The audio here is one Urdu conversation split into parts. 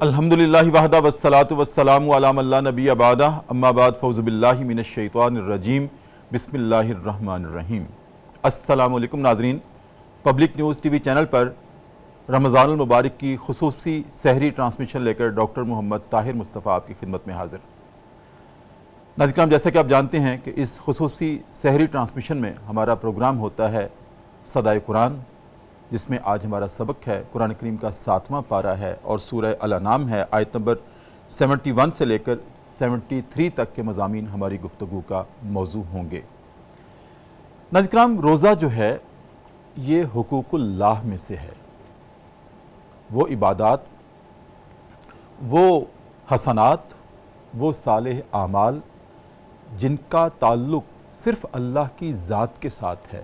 الحمدللہ وحدہ والصلاة والسلام علی من لا نبی بعدہ اما بعد فاعوذ باللہ من الشیطان الرجیم بسم اللہ الرحمن الرحیم۔ السلام علیکم ناظرین، پبلک نیوز ٹی وی چینل پر رمضان المبارک کی خصوصی سحری ٹرانسمیشن لے کر ڈاکٹر محمد طاہر مصطفیٰ آپ کی خدمت میں حاضر۔ ناظرین کرام، جیسا کہ آپ جانتے ہیں کہ اس خصوصی سحری ٹرانسمیشن میں ہمارا پروگرام ہوتا ہے صدائے قرآن، جس میں آج ہمارا سبق ہے قرآن کریم کا 7واں پارہ ہے اور سورہ الانعام ہے۔ آیت نمبر 71 سے لے کر 73 تک کے مضامین ہماری گفتگو کا موضوع ہوں گے۔ ناظرین کرام، روزہ جو ہے یہ حقوق اللہ میں سے ہے۔ وہ عبادات، وہ حسنات، وہ صالح اعمال جن کا تعلق صرف اللہ کی ذات کے ساتھ ہے،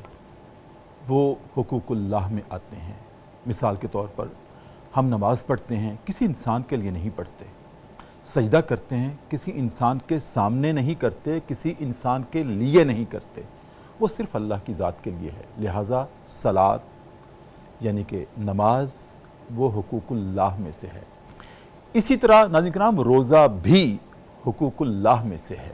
وہ حقوق اللہ میں آتے ہیں۔ مثال کے طور پر ہم نماز پڑھتے ہیں، کسی انسان کے لیے نہیں پڑھتے۔ سجدہ کرتے ہیں، کسی انسان کے سامنے نہیں کرتے، کسی انسان کے لیے نہیں کرتے، وہ صرف اللہ کی ذات کے لیے ہے۔ لہٰذا صلاۃ یعنی کہ نماز وہ حقوق اللہ میں سے ہے۔ اسی طرح ناظرین کرام، روزہ بھی حقوق اللہ میں سے ہے،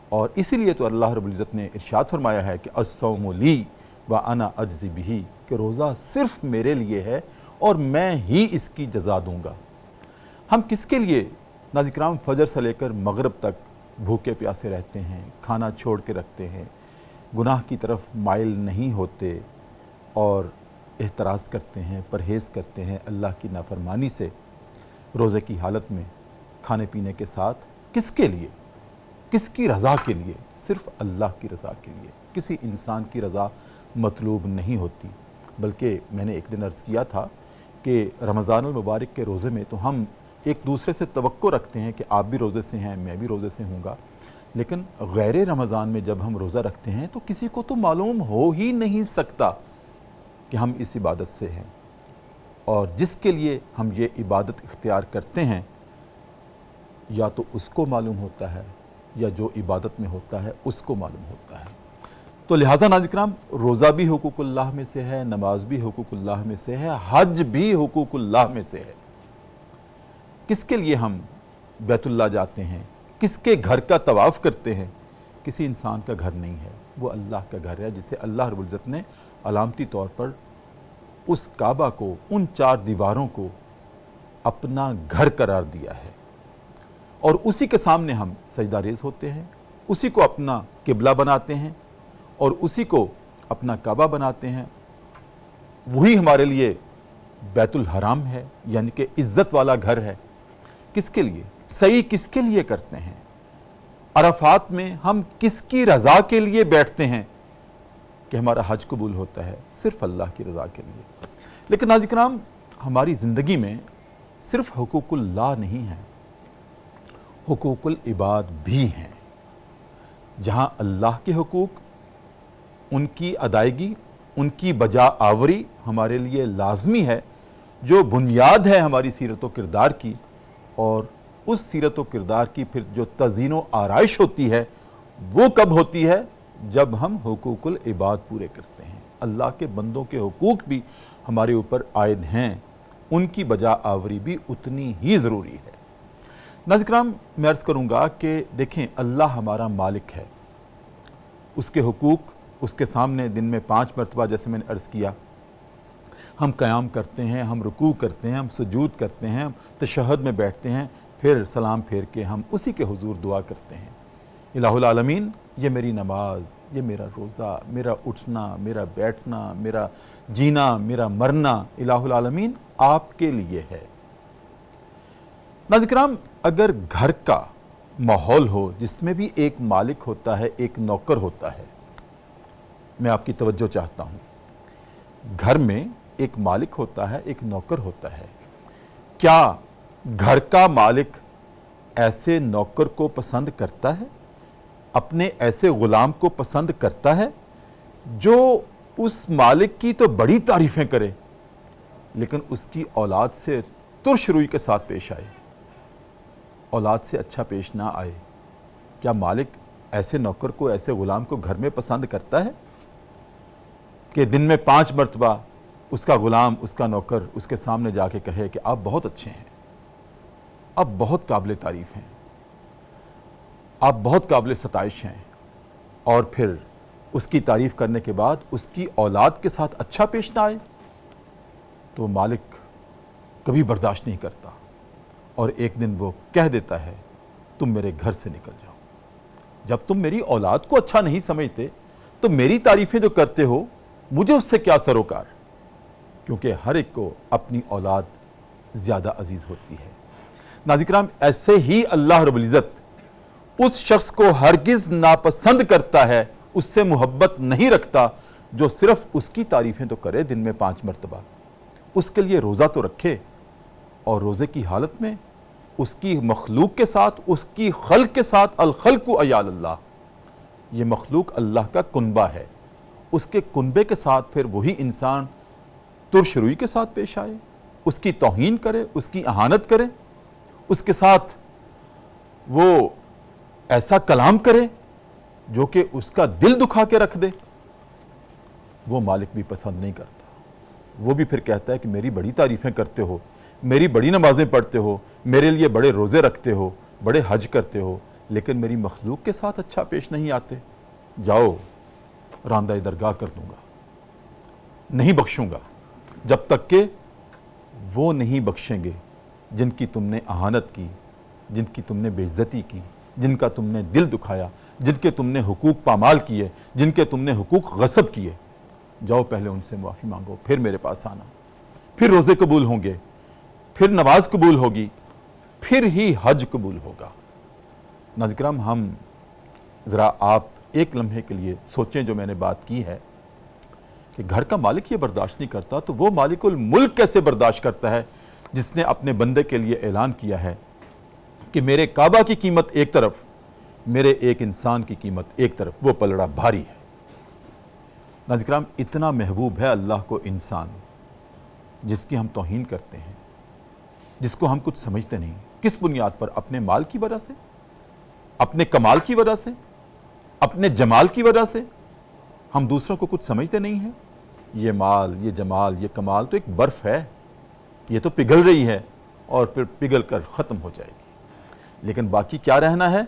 اور اسی لیے تو اللہ رب العزت نے ارشاد فرمایا ہے کہ الصوم لی وَأَنَا أَجْزِي بِهِ، کہ روزہ صرف میرے لیے ہے اور میں ہی اس کی جزا دوں گا۔ ہم کس کے لیے ناظرین کرام فجر سے لے کر مغرب تک بھوکے پیاسے رہتے ہیں، کھانا چھوڑ کے رکھتے ہیں، گناہ کی طرف مائل نہیں ہوتے اور احتراز کرتے ہیں، پرہیز کرتے ہیں اللہ کی نافرمانی سے روزے کی حالت میں کھانے پینے کے ساتھ؟ کس کے لیے؟ کس کی رضا کے لیے؟ صرف اللہ کی رضا کے لیے۔ کسی انسان کی رضا مطلوب نہیں ہوتی، بلکہ میں نے ایک دن عرض کیا تھا کہ رمضان المبارک کے روزے میں تو ہم ایک دوسرے سے توقع رکھتے ہیں کہ آپ بھی روزے سے ہیں، میں بھی روزے سے ہوں گا، لیکن غیر رمضان میں جب ہم روزہ رکھتے ہیں تو کسی کو تو معلوم ہو ہی نہیں سکتا کہ ہم اس عبادت سے ہیں، اور جس کے لیے ہم یہ عبادت اختیار کرتے ہیں یا تو اس کو معلوم ہوتا ہے یا جو عبادت میں ہوتا ہے اس کو معلوم ہوتا ہے۔ تو لہٰذا ناظرین کرام، روزہ بھی حقوق اللہ میں سے ہے، نماز بھی حقوق اللہ میں سے ہے، حج بھی حقوق اللہ میں سے ہے۔ کس کے لیے ہم بیت اللہ جاتے ہیں؟ کس کے گھر کا طواف کرتے ہیں؟ کسی انسان کا گھر نہیں ہے، وہ اللہ کا گھر ہے، جسے اللہ رب العزت نے علامتی طور پر اس کعبہ کو، ان 4 دیواروں کو اپنا گھر قرار دیا ہے، اور اسی کے سامنے ہم سجدہ ریز ہوتے ہیں، اسی کو اپنا قبلہ بناتے ہیں اور اسی کو اپنا کعبہ بناتے ہیں۔ وہی ہمارے لیے بیت الحرام ہے، یعنی کہ عزت والا گھر ہے۔ کس کے لیے سعی کس کے لیے کرتے ہیں؟ عرفات میں ہم کس کی رضا کے لیے بیٹھتے ہیں کہ ہمارا حج قبول ہوتا ہے؟ صرف اللہ کی رضا کے لیے۔ لیکن ناظرین کرام، ہماری زندگی میں صرف حقوق اللہ نہیں ہیں، حقوق العباد بھی ہیں، جہاں اللہ کے حقوق، ان کی ادائیگی، ان کی بجا آوری ہمارے لیے لازمی ہے، جو بنیاد ہے ہماری سیرت و کردار کی، اور اس سیرت و کردار کی پھر جو تزئین و آرائش ہوتی ہے وہ کب ہوتی ہے؟ جب ہم حقوق العباد پورے کرتے ہیں۔ اللہ کے بندوں کے حقوق بھی ہمارے اوپر عائد ہیں، ان کی بجا آوری بھی اتنی ہی ضروری ہے۔ ناظرین کرام، میں عرض کروں گا کہ دیکھیں، اللہ ہمارا مالک ہے، اس کے حقوق اس کے سامنے دن میں 5 مرتبہ، جیسے میں نے عرض کیا، ہم قیام کرتے ہیں، ہم رکوع کرتے ہیں، ہم سجود کرتے ہیں، ہم تشہد میں بیٹھتے ہیں، پھر سلام پھیر کے ہم اسی کے حضور دعا کرتے ہیں، الہ العالمین، یہ میری نماز، یہ میرا روزہ، میرا اٹھنا، میرا بیٹھنا، میرا جینا، میرا مرنا، الہ العالمین آپ کے لیے ہے۔ ناظرین کرام، اگر گھر کا ماحول ہو جس میں بھی ایک مالک ہوتا ہے، ایک نوکر ہوتا ہے، میں آپ کی توجہ چاہتا ہوں، گھر میں ایک مالک ہوتا ہے، ایک نوکر ہوتا ہے، کیا گھر کا مالک ایسے نوکر کو پسند کرتا ہے؟ اپنے ایسے غلام کو پسند کرتا ہے جو اس مالک کی تو بڑی تعریفیں کرے لیکن اس کی اولاد سے ترش روی کے ساتھ پیش آئے، اولاد سے اچھا پیش نہ آئے؟ کیا مالک ایسے نوکر کو، ایسے غلام کو گھر میں پسند کرتا ہے کہ دن میں 5 مرتبہ اس کا غلام، اس کا نوکر اس کے سامنے جا کے کہے کہ آپ بہت اچھے ہیں، آپ بہت قابل تعریف ہیں، آپ بہت قابل ستائش ہیں، اور پھر اس کی تعریف کرنے کے بعد اس کی اولاد کے ساتھ اچھا پیش نہ آئے تو مالک کبھی برداشت نہیں کرتا، اور ایک دن وہ کہہ دیتا ہے تم میرے گھر سے نکل جاؤ۔ جب تم میری اولاد کو اچھا نہیں سمجھتے تو میری تعریفیں جو کرتے ہو مجھے اس سے کیا سروکار، کیونکہ ہر ایک کو اپنی اولاد زیادہ عزیز ہوتی ہے۔ ناظرین کرام، ایسے ہی اللہ رب العزت اس شخص کو ہرگز ناپسند کرتا ہے، اس سے محبت نہیں رکھتا جو صرف اس کی تعریفیں تو کرے دن میں 5 مرتبہ، اس کے لیے روزہ تو رکھے، اور روزے کی حالت میں اس کی مخلوق کے ساتھ، اس کی خلق کے ساتھ، الخلق عیال اللہ، یہ مخلوق اللہ کا کنبہ ہے، اس کے کنبے کے ساتھ پھر وہی انسان ترش روئی کے ساتھ پیش آئے، اس کی توہین کرے، اس کی اہانت کرے، اس کے ساتھ وہ ایسا کلام کرے جو کہ اس کا دل دکھا کے رکھ دے، وہ مالک بھی پسند نہیں کرتا۔ وہ بھی پھر کہتا ہے کہ میری بڑی تعریفیں کرتے ہو، میری بڑی نمازیں پڑھتے ہو، میرے لیے بڑے روزے رکھتے ہو، بڑے حج کرتے ہو، لیکن میری مخلوق کے ساتھ اچھا پیش نہیں آتے، جاؤ راندہ درگاہ کر دوں گا، نہیں بخشوں گا جب تک کہ وہ نہیں بخشیں گے جن کی تم نے اہانت کی، جن کی تم نے بے عزتی کی، جن کا تم نے دل دکھایا، جن کے تم نے حقوق پامال کیے، جن کے تم نے حقوق غصب کیے۔ جاؤ پہلے ان سے معافی مانگو، پھر میرے پاس آنا، پھر روزے قبول ہوں گے، پھر نماز قبول ہوگی، پھر ہی حج قبول ہوگا۔ ناظرین کرام، ہم ذرا آپ ایک لمحے کے لیے سوچیں جو میں نے بات کی ہے کہ گھر کا مالک یہ برداشت نہیں کرتا تو وہ مالک الملک کیسے برداشت کرتا ہے جس نے اپنے بندے کے لیے اعلان کیا ہے کہ میرے کعبہ کی قیمت ایک طرف، میرے ایک انسان کی قیمت ایک طرف، وہ پلڑا بھاری ہے۔ ناظرین کرام، اتنا محبوب ہے اللہ کو انسان جس کی ہم توہین کرتے ہیں، جس کو ہم کچھ سمجھتے نہیں۔ کس بنیاد پر؟ اپنے مال کی وجہ سے، اپنے کمال کی وجہ سے، اپنے جمال کی وجہ سے ہم دوسروں کو کچھ سمجھتے نہیں ہیں۔ یہ مال، یہ جمال، یہ کمال تو ایک برف ہے، یہ تو پگھل رہی ہے اور پھر پگھل کر ختم ہو جائے گی، لیکن باقی کیا رہنا ہے؟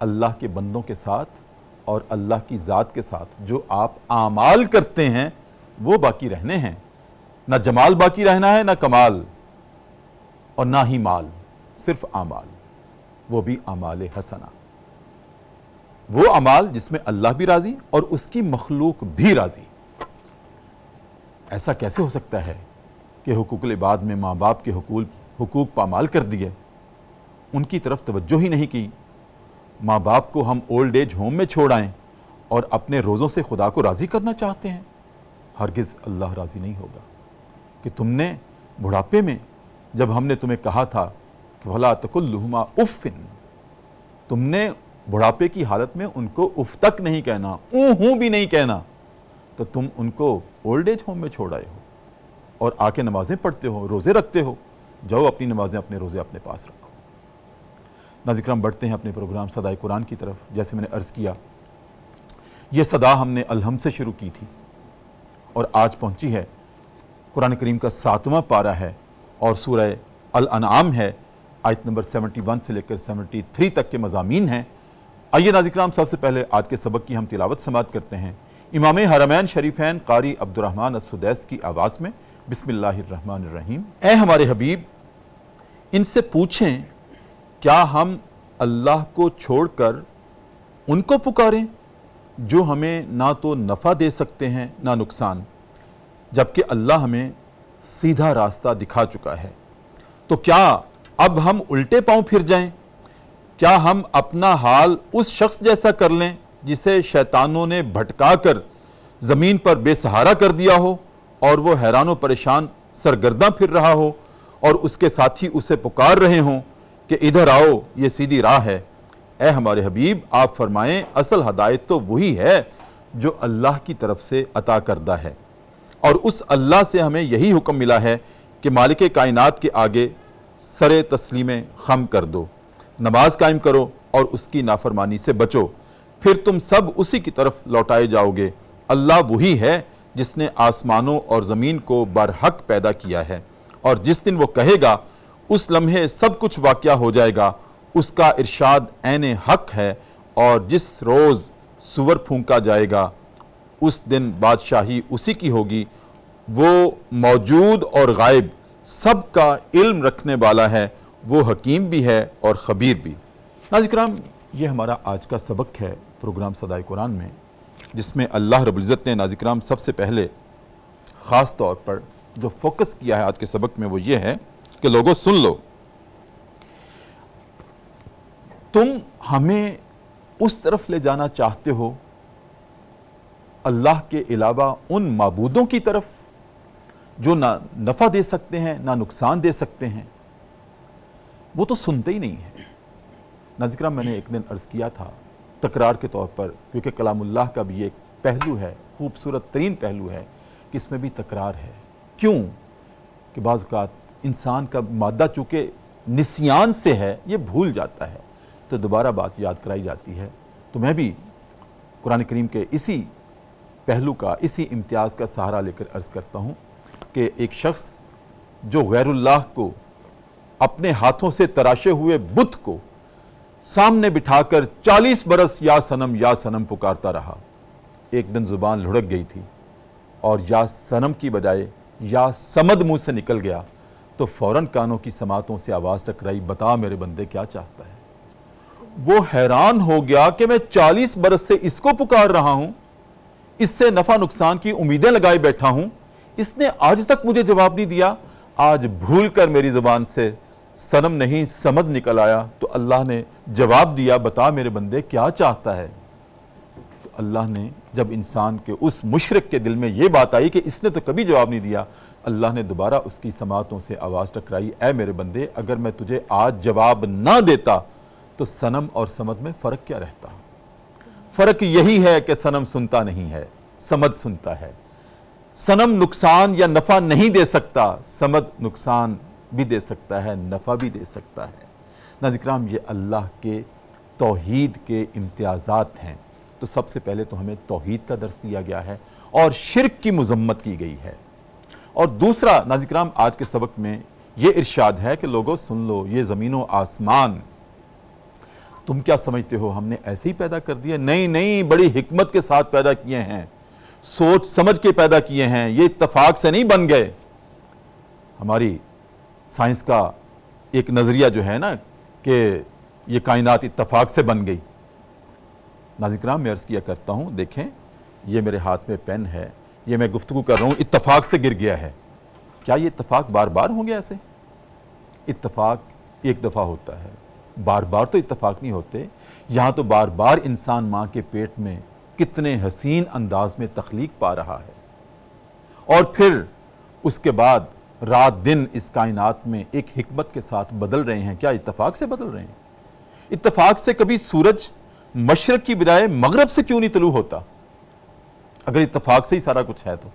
اللہ کے بندوں کے ساتھ اور اللہ کی ذات کے ساتھ جو آپ اعمال کرتے ہیں وہ باقی رہنے ہیں۔ نہ جمال باقی رہنا ہے، نہ کمال، اور نہ ہی مال، صرف اعمال، وہ بھی اعمال حسنہ، وہ اعمال جس میں اللہ بھی راضی اور اس کی مخلوق بھی راضی۔ ایسا کیسے ہو سکتا ہے کہ حقوق العباد میں ماں باپ کے حقوق پامال کر دیے، ان کی طرف توجہ ہی نہیں کی، ماں باپ کو ہم اولڈ ایج ہوم میں چھوڑ آئیں اور اپنے روزوں سے خدا کو راضی کرنا چاہتے ہیں؟ ہرگز اللہ راضی نہیں ہوگا کہ تم نے بڑھاپے میں، جب ہم نے تمہیں کہا تھا کہ وَلَا تَقُلْ لَهُمَا اُفٍّ، تم نے بڑھاپے کی حالت میں ان کو اف تک نہیں کہنا، ہوں بھی نہیں کہنا، تو تم ان کو اولڈ ایج ہوم میں چھوڑ آئے ہو اور آ کے نمازیں پڑھتے ہو، روزے رکھتے ہو۔ جاؤ اپنی نمازیں، اپنے روزے اپنے پاس رکھو۔ ناظرین کرام، بڑھتے ہیں اپنے پروگرام صدائے قرآن کی طرف۔ جیسے میں نے عرض کیا، یہ صدا ہم نے الحمد سے شروع کی تھی اور آج پہنچی ہے، قرآن کریم کا 7واں پارہ ہے اور سورہ الانعام ہے، آیت نمبر 71 سے لے کر 73 تک کے مضامین ہیں۔ آئیے ناظرین کرام، سب سے پہلے آج کے سبق کی ہم تلاوت سماعت کرتے ہیں امام حرمین شریفین قاری عبدالرحمن السدیس کی آواز میں۔ بسم اللہ الرحمن الرحیم۔ اے ہمارے حبیب، ان سے پوچھیں کیا ہم اللہ کو چھوڑ کر ان کو پکاریں جو ہمیں نہ تو نفع دے سکتے ہیں نہ نقصان، جبکہ اللہ ہمیں سیدھا راستہ دکھا چکا ہے؟ تو کیا اب ہم الٹے پاؤں پھر جائیں؟ کیا ہم اپنا حال اس شخص جیسا کر لیں جسے شیطانوں نے بھٹکا کر زمین پر بے سہارا کر دیا ہو اور وہ حیران و پریشان سرگرداں پھر رہا ہو اور اس کے ساتھی اسے پکار رہے ہوں کہ ادھر آؤ، یہ سیدھی راہ ہے؟ اے ہمارے حبیب، آپ فرمائیں اصل ہدایت تو وہی ہے جو اللہ کی طرف سے عطا کردہ ہے، اور اس اللہ سے ہمیں یہی حکم ملا ہے کہ مالک کائنات کے آگے سر تسلیم خم کر دو، نماز قائم کرو اور اس کی نافرمانی سے بچو، پھر تم سب اسی کی طرف لوٹائے جاؤ گے۔ اللہ وہی ہے جس نے آسمانوں اور زمین کو برحق پیدا کیا ہے، اور جس دن وہ کہے گا اس لمحے سب کچھ واقعہ ہو جائے گا، اس کا ارشاد عین حق ہے، اور جس روز سور پھونکا جائے گا اس دن بادشاہی اسی کی ہوگی، وہ موجود اور غائب سب کا علم رکھنے والا ہے، وہ حکیم بھی ہے اور خبیر بھی۔ ناظرین کرام، یہ ہمارا آج کا سبق ہے پروگرام صدائے قرآن میں، جس میں اللہ رب العزت نے ناظرین کرام سب سے پہلے خاص طور پر جو فوکس کیا ہے آج کے سبق میں وہ یہ ہے کہ لوگوں سن لو، تم ہمیں اس طرف لے جانا چاہتے ہو اللہ کے علاوہ ان معبودوں کی طرف جو نہ نفع دے سکتے ہیں نہ نقصان دے سکتے ہیں، وہ تو سنتے ہی نہیں ہیں۔ ناظرین کرام، میں نے ایک دن عرض کیا تھا تکرار کے طور پر، کیونکہ کلام اللہ کا بھی ایک پہلو ہے، خوبصورت ترین پہلو ہے کہ اس میں بھی تکرار ہے۔ کیوں؟ کہ بعض اوقات انسان کا مادہ چونکہ نسیان سے ہے، یہ بھول جاتا ہے، تو دوبارہ بات یاد کرائی جاتی ہے۔ تو میں بھی قرآن کریم کے اسی پہلو کا، اسی امتیاز کا سہارا لے کر عرض کرتا ہوں کہ ایک شخص جو غیر اللہ کو اپنے ہاتھوں سے تراشے ہوئے بت کو سامنے بٹھا کر 40 برس یا سنم پکارتا رہا، ایک دن زبان لڑک گئی تھی اور یا سنم کی بجائے یا سمد منہ سے نکل گیا، تو فوراً کانوں کی سماعتوں سے آواز ٹکرائی، بتا میرے بندے کیا چاہتا ہے۔ وہ حیران ہو گیا کہ میں 40 برس سے اس کو پکار رہا ہوں، اس سے نفع نقصان کی امیدیں لگائے بیٹھا ہوں، اس نے آج تک مجھے جواب نہیں دیا، آج بھول کر میری زبان سے سنم نہیں سمد نکل آیا، تو اللہ نے جواب دیا، بتا میرے بندے کیا چاہتا ہے۔ تو اللہ نے جب انسان کے اس مشرک کے دل میں یہ بات آئی کہ اس نے تو کبھی جواب نہیں دیا، اللہ نے دوبارہ اس کی سماعتوں سے آواز ٹکرائی، اے میرے بندے اگر میں تجھے آج جواب نہ دیتا تو سنم اور سمد میں فرق کیا رہتا؟ فرق یہی ہے کہ سنم سنتا نہیں ہے، سمد سنتا ہے۔ سنم نقصان یا نفع نہیں دے سکتا، سمد نقصان بھی دے سکتا ہے، نفع بھی دے سکتا ہے۔ ناظرین کرام، یہ اللہ کے توحید کے امتیازات ہیں۔ تو سب سے پہلے تو ہمیں توحید کا درس دیا گیا ہے اور شرک کی مذمت کی گئی ہے۔ اور دوسرا ناظرین کرام، آج کے سبق میں یہ ارشاد ہے کہ لوگوں سن لو، یہ زمین و آسمان تم کیا سمجھتے ہو ہم نے ایسے ہی پیدا کر دیے؟ نہیں، بڑی حکمت کے ساتھ پیدا کیے ہیں، سوچ سمجھ کے پیدا کیے ہیں، یہ اتفاق سے نہیں بن گئے۔ ہماری سائنس کا ایک نظریہ جو ہے نا کہ یہ کائنات اتفاق سے بن گئی۔ ناظرین کرام، میں عرض کیا کرتا ہوں، دیکھیں یہ میرے ہاتھ میں پین ہے، یہ میں گفتگو کر رہا ہوں، اتفاق سے گر گیا ہے۔ کیا یہ اتفاق بار بار ہوں گے؟ ایسے اتفاق ایک دفعہ ہوتا ہے، بار بار تو اتفاق نہیں ہوتے۔ یہاں تو بار بار انسان ماں کے پیٹ میں کتنے حسین انداز میں تخلیق پا رہا ہے، اور پھر اس کے بعد رات دن اس کائنات میں ایک حکمت کے ساتھ بدل رہے ہیں۔ کیا اتفاق سے بدل رہے ہیں؟ اتفاق سے کبھی سورج مشرق کی بجائے مغرب سے کیوں نہیں طلوع ہوتا؟ اگر اتفاق سے ہی سارا کچھ ہے تو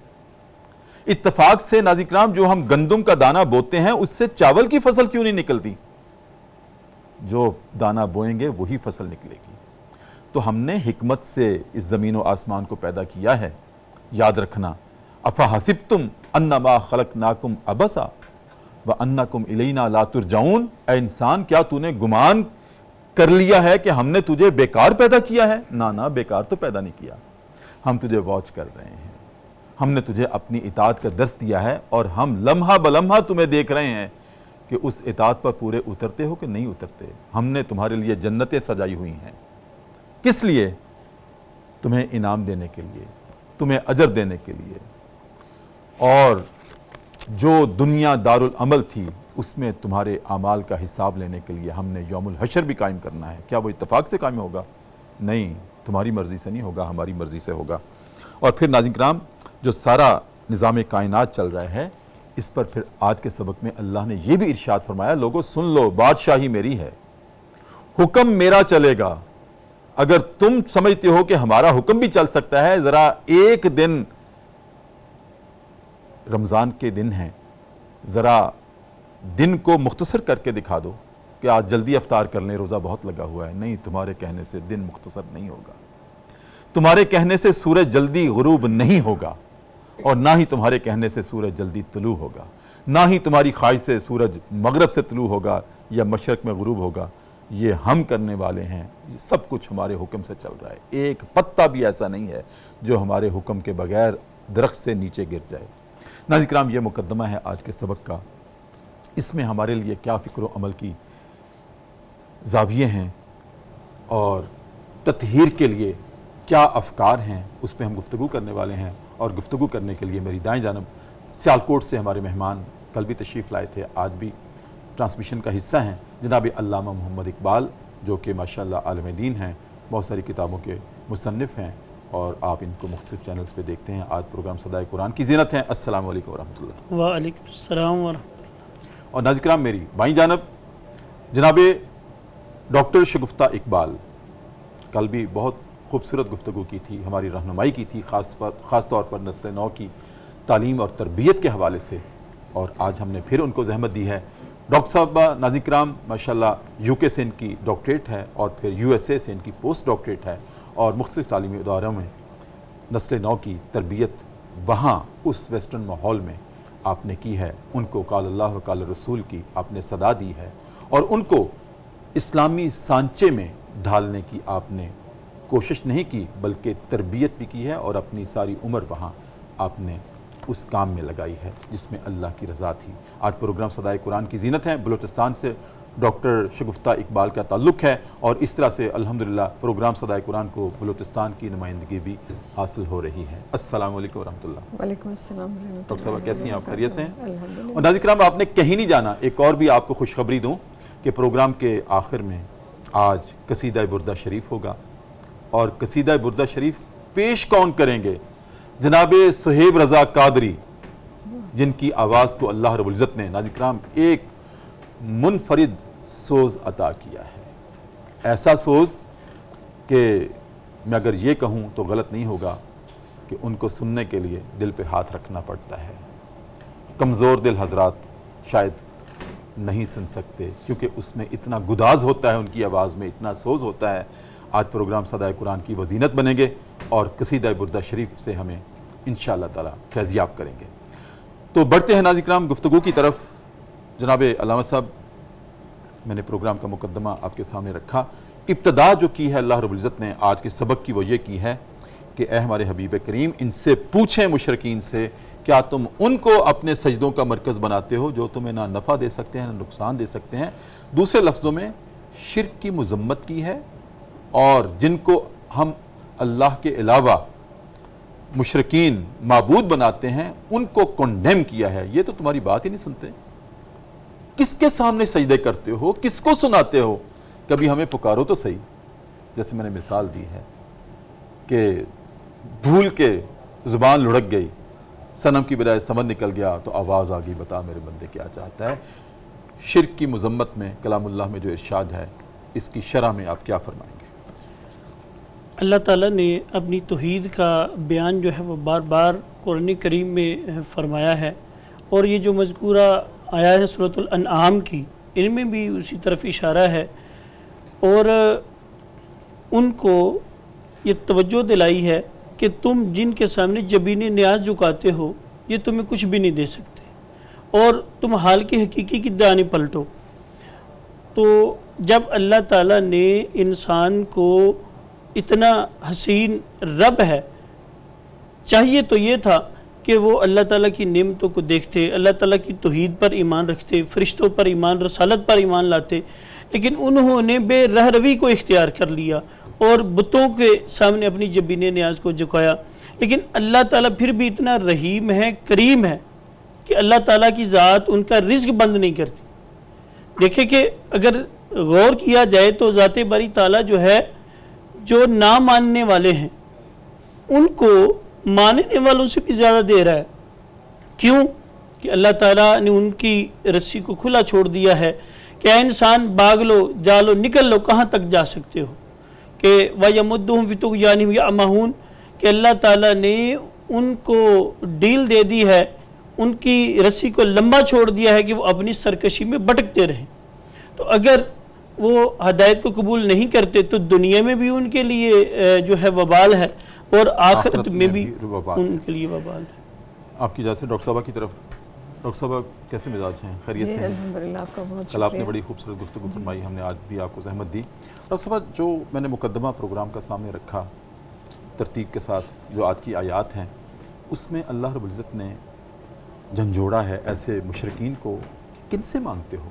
اتفاق سے ناظرین کرام جو ہم گندم کا دانہ بوتے ہیں اس سے چاول کی فصل کیوں نہیں نکلتی؟ جو دانہ بوئیں گے وہی فصل نکلے گی۔ تو ہم نے حکمت سے اس زمین و آسمان کو پیدا کیا ہے۔ یاد رکھنا، افحسبتم انما خلقناکم عبثا وانکم الینا لا ترجعون، اے انسان کیا تو نے گمان کر لیا ہے کہ ہم نے تجھے بیکار پیدا کیا ہے؟ نہ، بیکار تو پیدا نہیں کیا، ہم تجھے واچ کر رہے ہیں، ہم نے تجھے اپنی اطاعت کا درس دیا ہے، اور ہم لمحہ بلمحہ تمہیں دیکھ رہے ہیں کہ اس اطاعت پر پورے اترتے ہو کہ نہیں اترتے۔ ہم نے تمہارے لیے جنتیں سجائی ہوئی ہیں، کس لیے؟ تمہیں انعام دینے کے لیے، تمہیں اجر دینے کے لیے۔ اور جو دنیا دارالعمل تھی اس میں تمہارے اعمال کا حساب لینے کے لیے ہم نے یوم الحشر بھی قائم کرنا ہے۔ کیا وہ اتفاق سے قائم ہوگا؟ نہیں، تمہاری مرضی سے نہیں ہوگا، ہماری مرضی سے ہوگا۔ اور پھر ناظرین کرام، جو سارا نظام کائنات چل رہا ہے، اس پر پھر آج کے سبق میں اللہ نے یہ بھی ارشاد فرمایا، لوگوں سن لو، بادشاہی میری ہے، حکم میرا چلے گا۔ اگر تم سمجھتے ہو کہ ہمارا حکم بھی چل سکتا ہے، ذرا ایک دن رمضان کے دن ہیں، ذرا دن کو مختصر کر کے دکھا دو کہ آج جلدی افطار کر لیں، روزہ بہت لگا ہوا ہے۔ نہیں، تمہارے کہنے سے دن مختصر نہیں ہوگا، تمہارے کہنے سے سورج جلدی غروب نہیں ہوگا، اور نہ ہی تمہارے کہنے سے سورج جلدی طلوع ہوگا، نہ ہی تمہاری خواہش سے سورج مغرب سے طلوع ہوگا یا مشرق میں غروب ہوگا، یہ ہم کرنے والے ہیں، یہ سب کچھ ہمارے حکم سے چل رہا ہے، ایک پتا بھی ایسا نہیں ہے جو ہمارے حکم کے بغیر درخت سے نیچے گر جائے۔ ناظرین کرام، یہ مقدمہ ہے آج کے سبق کا، اس میں ہمارے لیے کیا فکر و عمل کی زاویے ہیں اور تطہیر کے لیے کیا افکار ہیں، اس پہ ہم گفتگو کرنے والے ہیں۔ اور گفتگو کرنے کے لیے میری دائیں جانب سیالکوٹ سے ہمارے مہمان کل بھی تشریف لائے تھے، آج بھی ٹرانسمیشن کا حصہ ہیں، جناب علامہ محمد اقبال، جو کہ ماشاءاللہ عالم دین ہیں، بہت ساری کتابوں کے مصنف ہیں اور آپ ان کو مختلف چینلز پہ دیکھتے ہیں۔ آج پروگرام صدائے قرآن کی زینت ہیں۔ السلام علیکم ورحمۃ اللہ۔ وعلیکم السلام ورحمۃ اللہ۔ اور ناظرین کرام، میری بائیں جانب جناب ڈاکٹر شگفتہ اقبال، کل بھی بہت خوبصورت گفتگو کی تھی، ہماری رہنمائی کی تھی، خاص طور پر نسل نو کی تعلیم اور تربیت کے حوالے سے، اور آج ہم نے پھر ان کو زحمت دی ہے۔ ڈاکٹر صاحبہ ناظرین کرام ماشاءاللہ یو کے سے ان کی ڈاکٹریٹ ہے اور پھر یو ایس اے سے ان کی پوسٹ ڈاکٹریٹ ہے، اور مختلف تعلیمی اداروں میں نسل نو کی تربیت وہاں اس ویسٹرن ماحول میں آپ نے کی ہے، ان کو قال اللہ و قال رسول کی آپ نے صدا دی ہے، اور ان کو اسلامی سانچے میں ڈھالنے کی آپ نے کوشش نہیں کی بلکہ تربیت بھی کی ہے، اور اپنی ساری عمر وہاں آپ نے اس کام میں لگائی ہے جس میں اللہ کی رضا تھی۔ آج پروگرام صدائے قرآن کی زینت ہے، بلوچستان سے ڈاکٹر شگفتہ اقبال کا تعلق ہے، اور اس طرح سے الحمدللہ پروگرام صدائے قرآن کو بلوچستان کی نمائندگی بھی حاصل ہو رہی ہے۔ السلام علیکم ورحمۃ اللہ۔ وعلیکم السلام ورحمۃ اللہ۔ ڈاکٹر صاحب کیسی ہیں آپ؟ خیریت سے ہیں؟ الحمدللہ۔ اور ناظرین کرام، آپ نے کہیں نہیں جانا، ایک اور بھی آپ کو خوشخبری دوں کہ پروگرام کے آخر میں آج قصیدہ بردہ شریف ہوگا، اور قصیدہ بردہ شریف پیش کون کریں گے؟ جناب صہیب رضا قادری، جن کی آواز کو اللہ رب العزت نے ناظرین کرام ایک منفرد سوز عطا کیا ہے، ایسا سوز کہ میں اگر یہ کہوں تو غلط نہیں ہوگا کہ ان کو سننے کے لیے دل پہ ہاتھ رکھنا پڑتا ہے۔ کمزور دل حضرات شاید نہیں سن سکتے کیونکہ اس میں اتنا گداز ہوتا ہے، ان کی آواز میں اتنا سوز ہوتا ہے۔ آج پروگرام صدائے قرآن کی وزینت بنیں گے اور قصیدہ بردہ شریف سے ہمیں انشاءاللہ تعالی فیضیاب کریں گے۔ تو بڑھتے ہیں ناظرین کرام گفتگو کی طرف۔ جناب علامہ صاحب، میں نے پروگرام کا مقدمہ آپ کے سامنے رکھا، ابتدا جو کی ہے اللہ رب العزت نے آج کے سبق کی وہ یہ کی ہے کہ اے ہمارے حبیب کریم، ان سے پوچھیں مشرکین سے، کیا تم ان کو اپنے سجدوں کا مرکز بناتے ہو جو تمہیں نہ نفع دے سکتے ہیں نہ نقصان دے سکتے ہیں؟ دوسرے لفظوں میں شرک کی مذمت کی ہے، اور جن کو ہم اللہ کے علاوہ مشرکین معبود بناتے ہیں ان کو کنڈیم کیا ہے۔ یہ تو تمہاری بات ہی نہیں سنتے، کس کے سامنے سجدے کرتے ہو، کس کو سناتے ہو؟ کبھی ہمیں پکارو تو صحیح، جیسے میں نے مثال دی ہے کہ بھول کے زبان لڑک گئی، صنم کی بجائے سمن نکل گیا تو آواز آ گئی، بتا میرے بندے کیا چاہتا ہے۔ شرک کی مذمت میں کلام اللہ میں جو ارشاد ہے، اس کی شرح میں آپ کیا فرمائیں گے؟ اللہ تعالیٰ نے اپنی توحید کا بیان جو ہے وہ بار بار قرآن کریم میں فرمایا ہے، اور یہ جو مذکورہ آیا ہے سورۃ الانعام کی، ان میں بھی اسی طرف اشارہ ہے، اور ان کو یہ توجہ دلائی ہے کہ تم جن کے سامنے جبین نیاز جھکاتے ہو یہ تمہیں کچھ بھی نہیں دے سکتے، اور تم حال کے حقیقی کی دانی پلٹو۔ تو جب اللہ تعالیٰ نے انسان کو اتنا حسین رب ہے، چاہیے تو یہ تھا کہ وہ اللہ تعالیٰ کی نعمتوں کو دیکھتے، اللہ تعالیٰ کی توحید پر ایمان رکھتے، فرشتوں پر ایمان، رسالت پر ایمان لاتے، لیکن انہوں نے بے رہ روی کو اختیار کر لیا اور بتوں کے سامنے اپنی جبین نیاز کو جھکایا۔ لیکن اللہ تعالیٰ پھر بھی اتنا رحیم ہے، کریم ہے کہ اللہ تعالیٰ کی ذات ان کا رزق بند نہیں کرتی۔ دیکھیں کہ اگر غور کیا جائے تو ذات باری تعالیٰ جو ہے، جو نہ ماننے والے ہیں ان کو ماننے والوں سے بھی زیادہ دے رہا ہے۔ کیوں؟ کہ اللہ تعالیٰ نے ان کی رسی کو کھلا چھوڑ دیا ہے کہ اے انسان بھاگ لو، جا لو، نکل لو، کہاں تک جا سکتے ہو، کہ وَيَمُدُّهُمْ فِي طُغْيَانِهِمْ يَعْمَهُونَ، کہ اللہ تعالیٰ نے ان کو ڈیل دے دی ہے، ان کی رسی کو لمبا چھوڑ دیا ہے کہ وہ اپنی سرکشی میں بھٹکتے رہیں۔ تو اگر وہ ہدایت کو قبول نہیں کرتے تو دنیا میں بھی ان کے لیے جو ہے وبال ہے، اور آخرت میں بھی ان کے لیے وبال ہے۔ آپ کی اجازت سے ڈاکٹر صاحبہ کی طرف ڈاکٹر صاحب کیسے مزاج ہیں؟ خیریت سے ہیں؟ الحمدللہ، آپ کا بہت کل آپ نے شکریہ۔ بڑی خوبصورت گفتگو فرمائی، ہم نے آج بھی آپ کو زحمت دی۔ ڈاکٹر صاحب جو میں نے مقدمہ پروگرام کا سامنے رکھا ترتیب کے ساتھ، جو آج کی آیات ہیں، اس میں اللہ رب العزت نے جھنجھوڑا ہے ایسے مشرکین کو کہ کن سے مانگتے ہو،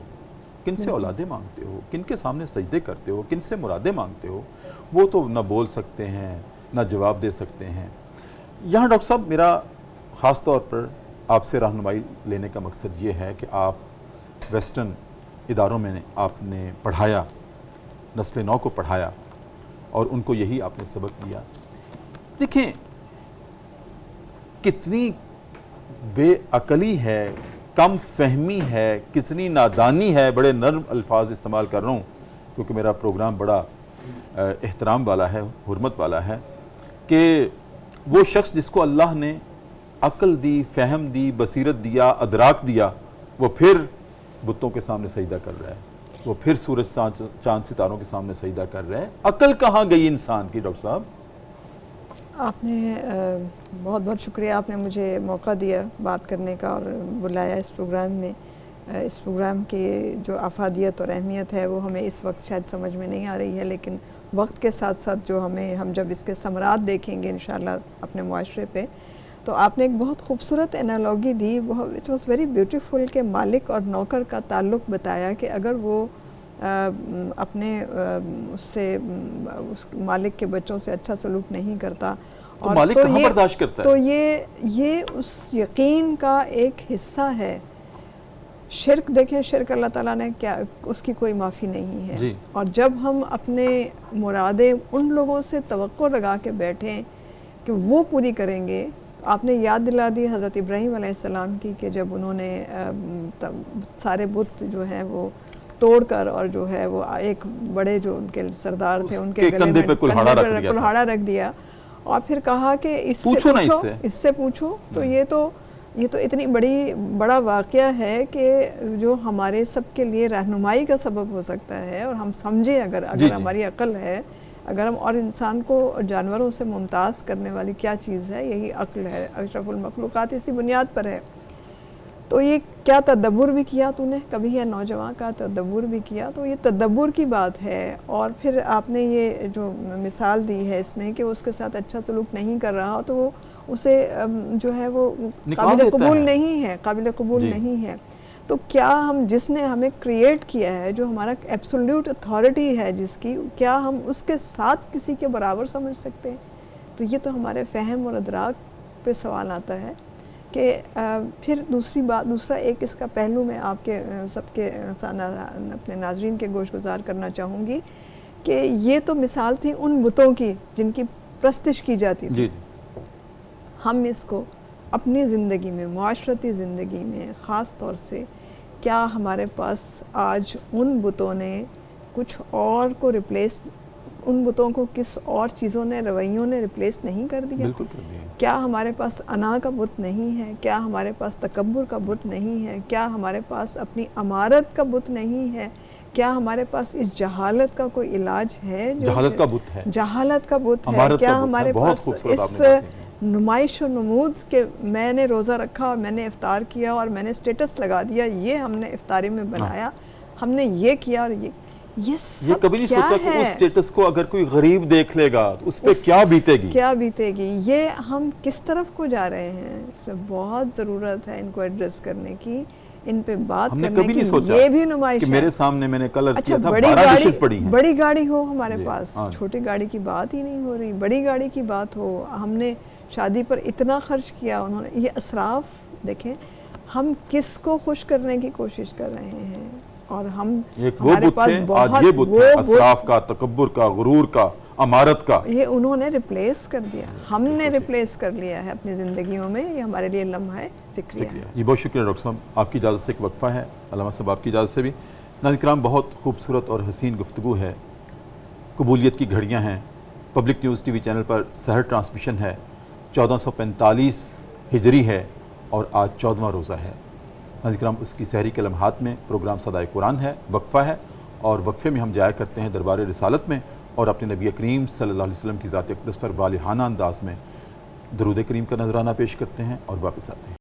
کن سے اولادیں مانگتے ہو، کن کے سامنے سجدے کرتے ہو، کن سے مرادیں مانگتے ہو، وہ تو نہ بول سکتے ہیں نہ جواب دے سکتے ہیں۔ یہاں ڈاکٹر صاحب میرا خاص طور پر آپ سے رہنمائی لینے کا مقصد یہ ہے کہ آپ ویسٹرن اداروں میں آپ نے پڑھایا، نسل نو کو پڑھایا اور ان کو یہی آپ نے سبق دیا۔ دیکھیں کتنی بے عقلی ہے، کم فہمی ہے، کتنی نادانی ہے، بڑے نرم الفاظ استعمال کر رہا ہوں کیونکہ میرا پروگرام بڑا احترام والا ہے، حرمت والا ہے، کہ وہ شخص جس کو اللہ نے عقل دی، فہم دی، بصیرت دیا، ادراک دیا، وہ پھر بتوں کے سامنے سجدہ کر رہا ہے، وہ پھر سورج چاند ستاروں کے سامنے سجدہ کر رہا ہے۔ عقل کہاں گئی انسان کی ڈاکٹر صاحب؟ آپ نے بہت بہت شکریہ، آپ نے مجھے موقع دیا بات کرنے کا اور بلایا اس پروگرام میں۔ اس پروگرام کی جو افادیت اور اہمیت ہے وہ ہمیں اس وقت شاید سمجھ میں نہیں آ رہی ہے، لیکن وقت کے ساتھ ساتھ جو ہم جب اس کے ثمرات دیکھیں گے انشاءاللہ اپنے معاشرے پہ، تو آپ نے ایک بہت خوبصورت انالوگی دی، اٹ واز ویری بیوٹیفل، کہ مالک اور نوکر کا تعلق بتایا کہ اگر وہ اپنے اس مالک کے بچوں سے اچھا سلوک نہیں کرتا، تو مالک کہاں برداشت کرتا ہے؟ تو یہ اس یقین کا ایک حصہ ہے۔ شرک دیکھیں، شرک اللہ تعالیٰ نے کیا، اس کی کوئی معافی نہیں ہے، اور جب ہم اپنے مرادیں ان لوگوں سے توقع لگا کے بیٹھیں کہ وہ پوری کریں گے، آپ نے یاد دلا دی حضرت ابراہیم علیہ السلام کی، کہ جب انہوں نے سارے بت جو ہیں وہ توڑ کر، اور جو ہے وہ ایک بڑے جو ان کے سردار تھے ان کے گلے میں کلہاڑا رکھ دیا، اور پھر کہا کہ اس سے پوچھو۔ تو یہ تو اتنی بڑا واقعہ ہے کہ جو ہمارے سب کے لیے رہنمائی کا سبب ہو سکتا ہے، اور ہم سمجھیں اگر ہماری عقل ہے، اگر ہم، اور انسان کو جانوروں سے ممتاز کرنے والی کیا چیز ہے، یہی عقل ہے، اشرف المخلوقات اسی بنیاد پر ہے۔ تو یہ کیا تدبر بھی کیا تو نے، کبھی ہے نوجوان کا تدبر بھی کیا، تو یہ تدبر کی بات ہے۔ اور پھر آپ نے یہ جو مثال دی ہے اس میں کہ اس کے ساتھ اچھا سلوک نہیں کر رہا، تو وہ اسے جو ہے وہ قابل قبول نہیں ہے، قابل قبول نہیں ہے۔ تو کیا ہم، جس نے ہمیں کریٹ کیا ہے، جو ہمارا ایبسولوٹ اتھارٹی ہے جس کی، کیا ہم اس کے ساتھ کسی کے برابر سمجھ سکتے ہیں؟ تو یہ تو ہمارے فہم اور ادراک پہ سوال آتا ہے کہ پھر دوسرا ایک اس کا پہلو میں آپ کے سب کے اپنے ناظرین کے گوش گزار کرنا چاہوں گی کہ یہ تو مثال تھی ان بتوں کی جن کی پرستش کی جاتی تھی۔ ہم اس کو اپنی زندگی میں، معاشرتی زندگی میں خاص طور سے، کیا ہمارے پاس آج ان بتوں نے کچھ اور کو ریپلیس، ان بتوں کو کس اور چیزوں نے، رویوں نے ریپلیس نہیں کر دیا؟ بالکل کر دیا۔ کیا ہمارے پاس انا کا بت نہیں ہے؟ کیا ہمارے پاس تکبر کا بت نہیں ہے؟ کیا ہمارے پاس اپنی امارت کا بت نہیں ہے؟ کیا ہمارے پاس اس جہالت کا کوئی علاج ہے؟ جہالت کا بت ہے، جہالت کا بت ہے۔ کیا ہمارے پاس اس نمائش و نمود کہ میں نے روزہ رکھا اور میں نے افطار کیا اور میں نے اسٹیٹس لگا دیا، یہ ہم نے افطاری میں بنایا، ہم نے یہ کیا، اور یہ سب کبھی نہیں سوچا کہ اس اسٹیٹس کو اگر کوئی غریب دیکھ لے گا تو اس پہ کیا بیتے گی؟ یہ ہم کس طرف کو جا رہے ہیں؟ اس میں بہت ضرورت ہے ان کو ایڈریس کرنے کی، ان پہ بات کرنے کی۔ یہ بھی نمائش ہے۔ میرے سامنے میں نے کل عرض کیا تھا 12 ڈشز پڑی ہیں۔ بڑی گاڑی ہو ہمارے پاس، چھوٹی گاڑی کی بات ہی نہیں ہو رہی، بڑی گاڑی کی بات ہو۔ ہم نے شادی پر اتنا خرچ کیا، انہوں نے یہ اسراف دیکھیں، ہم کس کو خوش کرنے کی کوشش کر رہے ہیں؟ اور ہمارے پاس آج یہ بت ہے، اسراف کا، تکبر کا، غرور کا، امارت کا، یہ انہوں نے ریپلیس کر دیا، ہم نے ریپلیس کر لیا ہے اپنی زندگیوں میں۔ یہ ہمارے لیے لمحہ فکریہ ہے۔ جی بہت شکریہ ڈاکٹر صاحب، آپ کی اجازت سے ایک وقفہ ہے، علامہ صاحب آپ کی اجازت سے بھی۔ ناظرین کرام، بہت خوبصورت اور حسین گفتگو ہے، قبولیت کی گھڑیاں ہیں۔ پبلک نیوز ٹی وی چینل پر سحر ٹرانسمیشن ہے، 1445 ہجری ہے اور آج 14واں روزہ ہے۔ ناظرین کرام، اس کی سحری کے لمحات میں پروگرام صدائے قرآن ہے، وقفہ ہے، اور وقفے میں ہم جایا کرتے ہیں دربار رسالت میں اور اپنے نبی کریم صلی اللہ علیہ وسلم کی ذات اقدس پر والہانہ انداز میں درود کریم کا نذرانہ پیش کرتے ہیں اور واپس آتے ہیں۔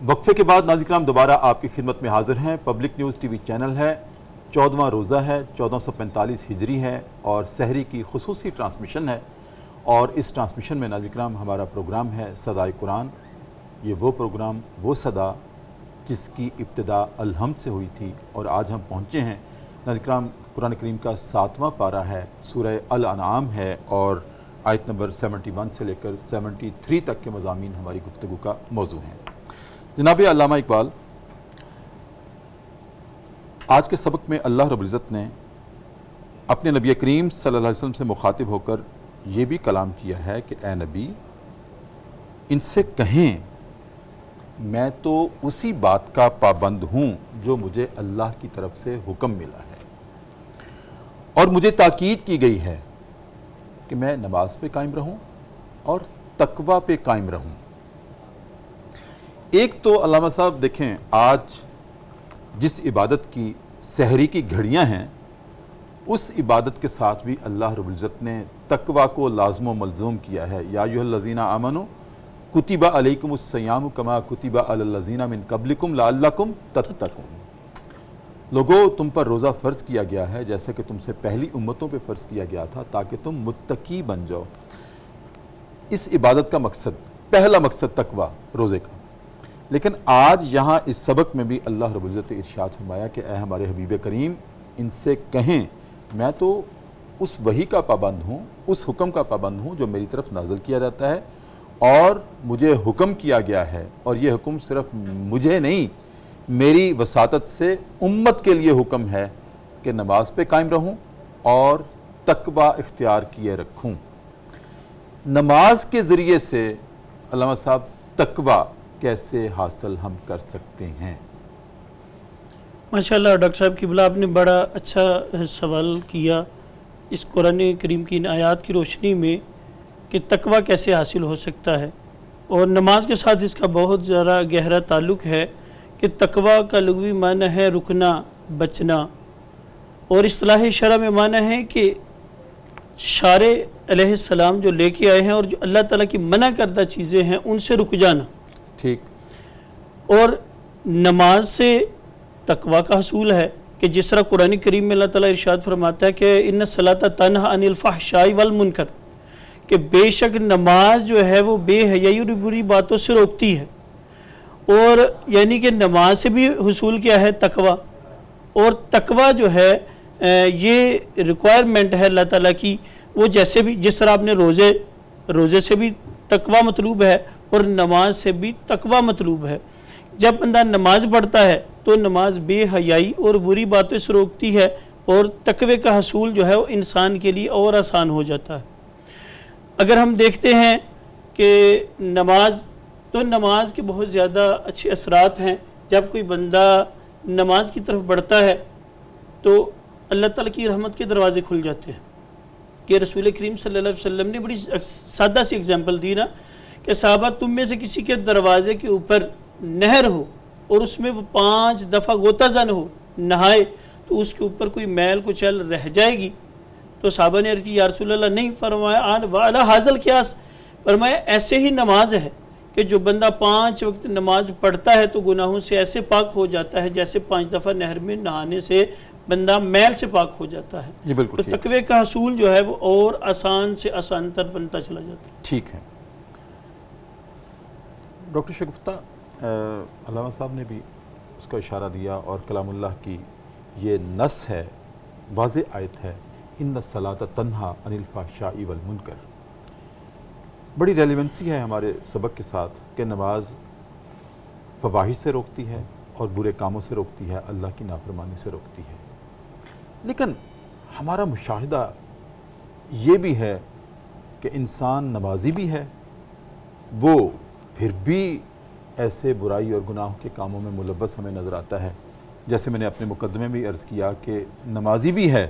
وقفے کے بعد ناظرین کرام دوبارہ آپ کی خدمت میں حاضر ہیں۔ پبلک نیوز ٹی وی چینل ہے، 14واں روزہ ہے، 1445 ہجری ہے اور سحری کی خصوصی ٹرانسمیشن ہے، اور اس ٹرانسمیشن میں ناظرین کرام ہمارا پروگرام ہے صدائے قرآن۔ یہ وہ پروگرام، وہ صدا جس کی ابتدا الحمد سے ہوئی تھی، اور آج ہم پہنچے ہیں ناظرین کرام قرآن کریم کا 7واں پارہ ہے، سورہ الانعام ہے، اور آیت نمبر 71 سے لے کر 73 تک کے مضامین ہماری گفتگو کا موضوع ہیں۔ جناب علامہ اقبال، آج کے سبق میں اللہ رب العزت نے اپنے نبی کریم صلی اللہ علیہ وسلم سے مخاطب ہو کر یہ بھی کلام کیا ہے کہ اے نبی، ان سے کہیں میں تو اسی بات کا پابند ہوں جو مجھے اللہ کی طرف سے حکم ملا ہے، اور مجھے تاکید کی گئی ہے کہ میں نماز پہ قائم رہوں اور تقوی پہ قائم رہوں۔ ایک تو علامہ صاحب دیکھیں، آج جس عبادت کی سحری کی گھڑیاں ہیں، اس عبادت کے ساتھ بھی اللہ رب العزت نے تقوی کو لازم و ملزوم کیا ہے۔ یا ایھا الذین آمنوا کتب علیکم الصیام کما کتب علی الذین من قبلکم لعلکم تتقون۔ لوگو، تم پر روزہ فرض کیا گیا ہے جیسے کہ تم سے پہلی امتوں پہ فرض کیا گیا تھا، تاکہ تم متقی بن جاؤ۔ اس عبادت کا مقصد، پہلا مقصد تقوی روزے کا۔ لیکن آج یہاں اس سبق میں بھی اللہ رب العزت نے ارشاد فرمایا کہ اے ہمارے حبیب کریم، ان سے کہیں میں تو اس وحی کا پابند ہوں، اس حکم کا پابند ہوں جو میری طرف نازل کیا جاتا ہے، اور مجھے حکم کیا گیا ہے، اور یہ حکم صرف مجھے نہیں، میری وساطت سے امت کے لیے حکم ہے کہ نماز پہ قائم رہوں اور تقوی اختیار کیے رکھوں۔ نماز کے ذریعے سے علامہ صاحب تقوی کیسے حاصل ہم کر سکتے ہیں؟ ماشاءاللہ ڈاکٹر صاحب قبلہ، آپ نے بڑا اچھا سوال کیا اس قرآن کریم کی ان آیات کی روشنی میں کہ تقوی کیسے حاصل ہو سکتا ہے، اور نماز کے ساتھ اس کا بہت زیادہ گہرا تعلق ہے کہ تقوی کا لغوی معنی ہے رکنا، بچنا، اور اصطلاح شرع میں معنی ہے کہ شارع علیہ السلام جو لے کے آئے ہیں اور جو اللہ تعالیٰ کی منع کردہ چیزیں ہیں ان سے رک جانا۔ ٹھیک۔ اور نماز سے تقوی کا حصول ہے کہ جس طرح قرآن کریم میں اللہ تعالیٰ ارشاد فرماتا ہے کہ ان الصلاۃ تنہی عن الفحشاء والمنکر، کہ بے شک نماز جو ہے وہ بے حیائی اور بری باتوں سے روکتی ہے، اور یعنی کہ نماز سے بھی حصول کیا ہے تقوی، اور تقوی جو ہے یہ ریکوائرمنٹ ہے اللہ تعالیٰ کی، وہ جیسے بھی جس طرح آپ نے روزے سے بھی تقوی مطلوب ہے اور نماز سے بھی تقوی مطلوب ہے۔ جب بندہ نماز پڑھتا ہے تو نماز بے حیائی اور بری باتوں سے روکتی ہے، اور تقوی کا حصول جو ہے وہ انسان کے لیے اور آسان ہو جاتا ہے۔ اگر ہم دیکھتے ہیں کہ نماز کے بہت زیادہ اچھے اثرات ہیں۔ جب کوئی بندہ نماز کی طرف بڑھتا ہے تو اللہ تعالیٰ کی رحمت کے دروازے کھل جاتے ہیں، کہ رسول کریم صلی اللہ علیہ وسلم نے بڑی سادہ سی اگزامپل دی نا، کہ صحابہ تم میں سے کسی کے دروازے کے اوپر نہر ہو اور اس میں وہ 5 دفعہ غوطہ زن ہو، نہائے، تو اس کے اوپر کوئی میل کچیل رہ جائے گی؟ تو صحابہ نے عرض کی یا رسول اللہ نہیں، فرمایا آن وعلی ھذا القیاس، فرمایا ایسے ہی نماز ہے کہ جو بندہ 5 وقت نماز پڑھتا ہے تو گناہوں سے ایسے پاک ہو جاتا ہے جیسے 5 دفعہ نہر میں نہانے سے بندہ میل سے پاک ہو جاتا ہے۔ جی بالکل۔ تو تقوی کا حصول جو ہے وہ اور آسان سے آسان تر بنتا چلا جاتا ہے۔ ٹھیک ہے ڈاکٹر شگفتہ، علامہ صاحب نے بھی اس کا اشارہ دیا، اور کلام اللہ کی یہ نص ہے، واضح آیت ہے، ان الصلاۃ تنہی عن الفحشاء والمنکر۔ بڑی ریلیونسی ہے ہمارے سبق کے ساتھ کہ نماز فواحش سے روکتی ہے اور برے کاموں سے روکتی ہے، اللہ کی نافرمانی سے روکتی ہے۔ لیکن ہمارا مشاہدہ یہ بھی ہے کہ انسان نمازی بھی ہے، وہ پھر بھی ایسے برائی اور گناہوں کے کاموں میں ملوث ہمیں نظر آتا ہے۔ جیسے میں نے اپنے مقدمے میں عرض کیا کہ نمازی بھی ہے،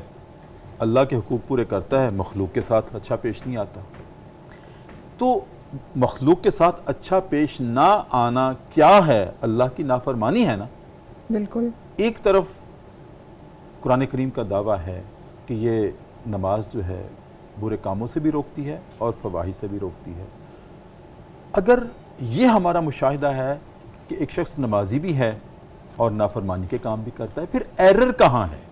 اللہ کے حقوق پورے کرتا ہے، مخلوق کے ساتھ اچھا پیش نہیں آتا۔ تو مخلوق کے ساتھ اچھا پیش نہ آنا کیا ہے؟ اللہ کی نافرمانی ہے نا۔ بالکل۔ ایک طرف قرآن کریم کا دعویٰ ہے کہ یہ نماز جو ہے برے کاموں سے بھی روکتی ہے اور فواحش سے بھی روکتی ہے۔ اگر یہ ہمارا مشاہدہ ہے کہ ایک شخص نمازی بھی ہے اور نافرمانی کے کام بھی کرتا ہے، پھر ایرر کہاں ہے؟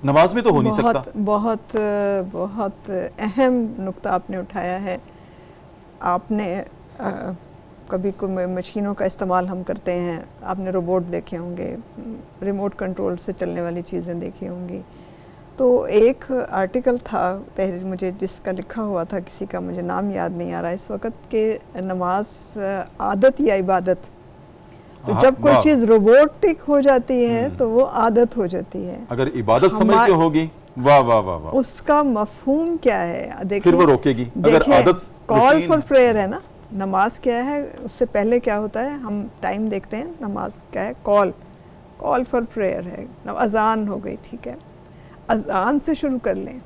نماز میں تو ہو نہیں سکتا۔ بہت بہت اہم نقطہ آپ نے اٹھایا ہے۔ آپ نے کبھی کوئی مشینوں کا استعمال ہم کرتے ہیں، آپ نے روبوٹ دیکھے ہوں گے، ریموٹ کنٹرول سے چلنے والی چیزیں دیکھی ہوں گی۔ تو ایک آرٹیکل تھا تحریر مجھے جس کا لکھا ہوا تھا، کسی کا مجھے نام یاد نہیں آ رہا اس وقت، کہ نماز عادت یا عبادت۔ تو جب کوئی چیز روبوٹک ہو جاتی ہے تو وہ عادت ہو جاتی ہے۔ اگر عبادت سمجھ کے ہوگی، واہ واہ واہ واہ، اس کا مفہوم کیا ہے؟ پھر وہ روکے گی۔ اگر عادت کال فار پریئر ہے نا، نماز کیا ہے؟ اس سے پہلے کیا ہوتا ہے؟ ہم ٹائم دیکھتے ہیں، نماز کیا ہے؟ کال فار پریئر ہے، اذان ہو گئی، ٹھیک ہے، اذان سے شروع کر لیں۔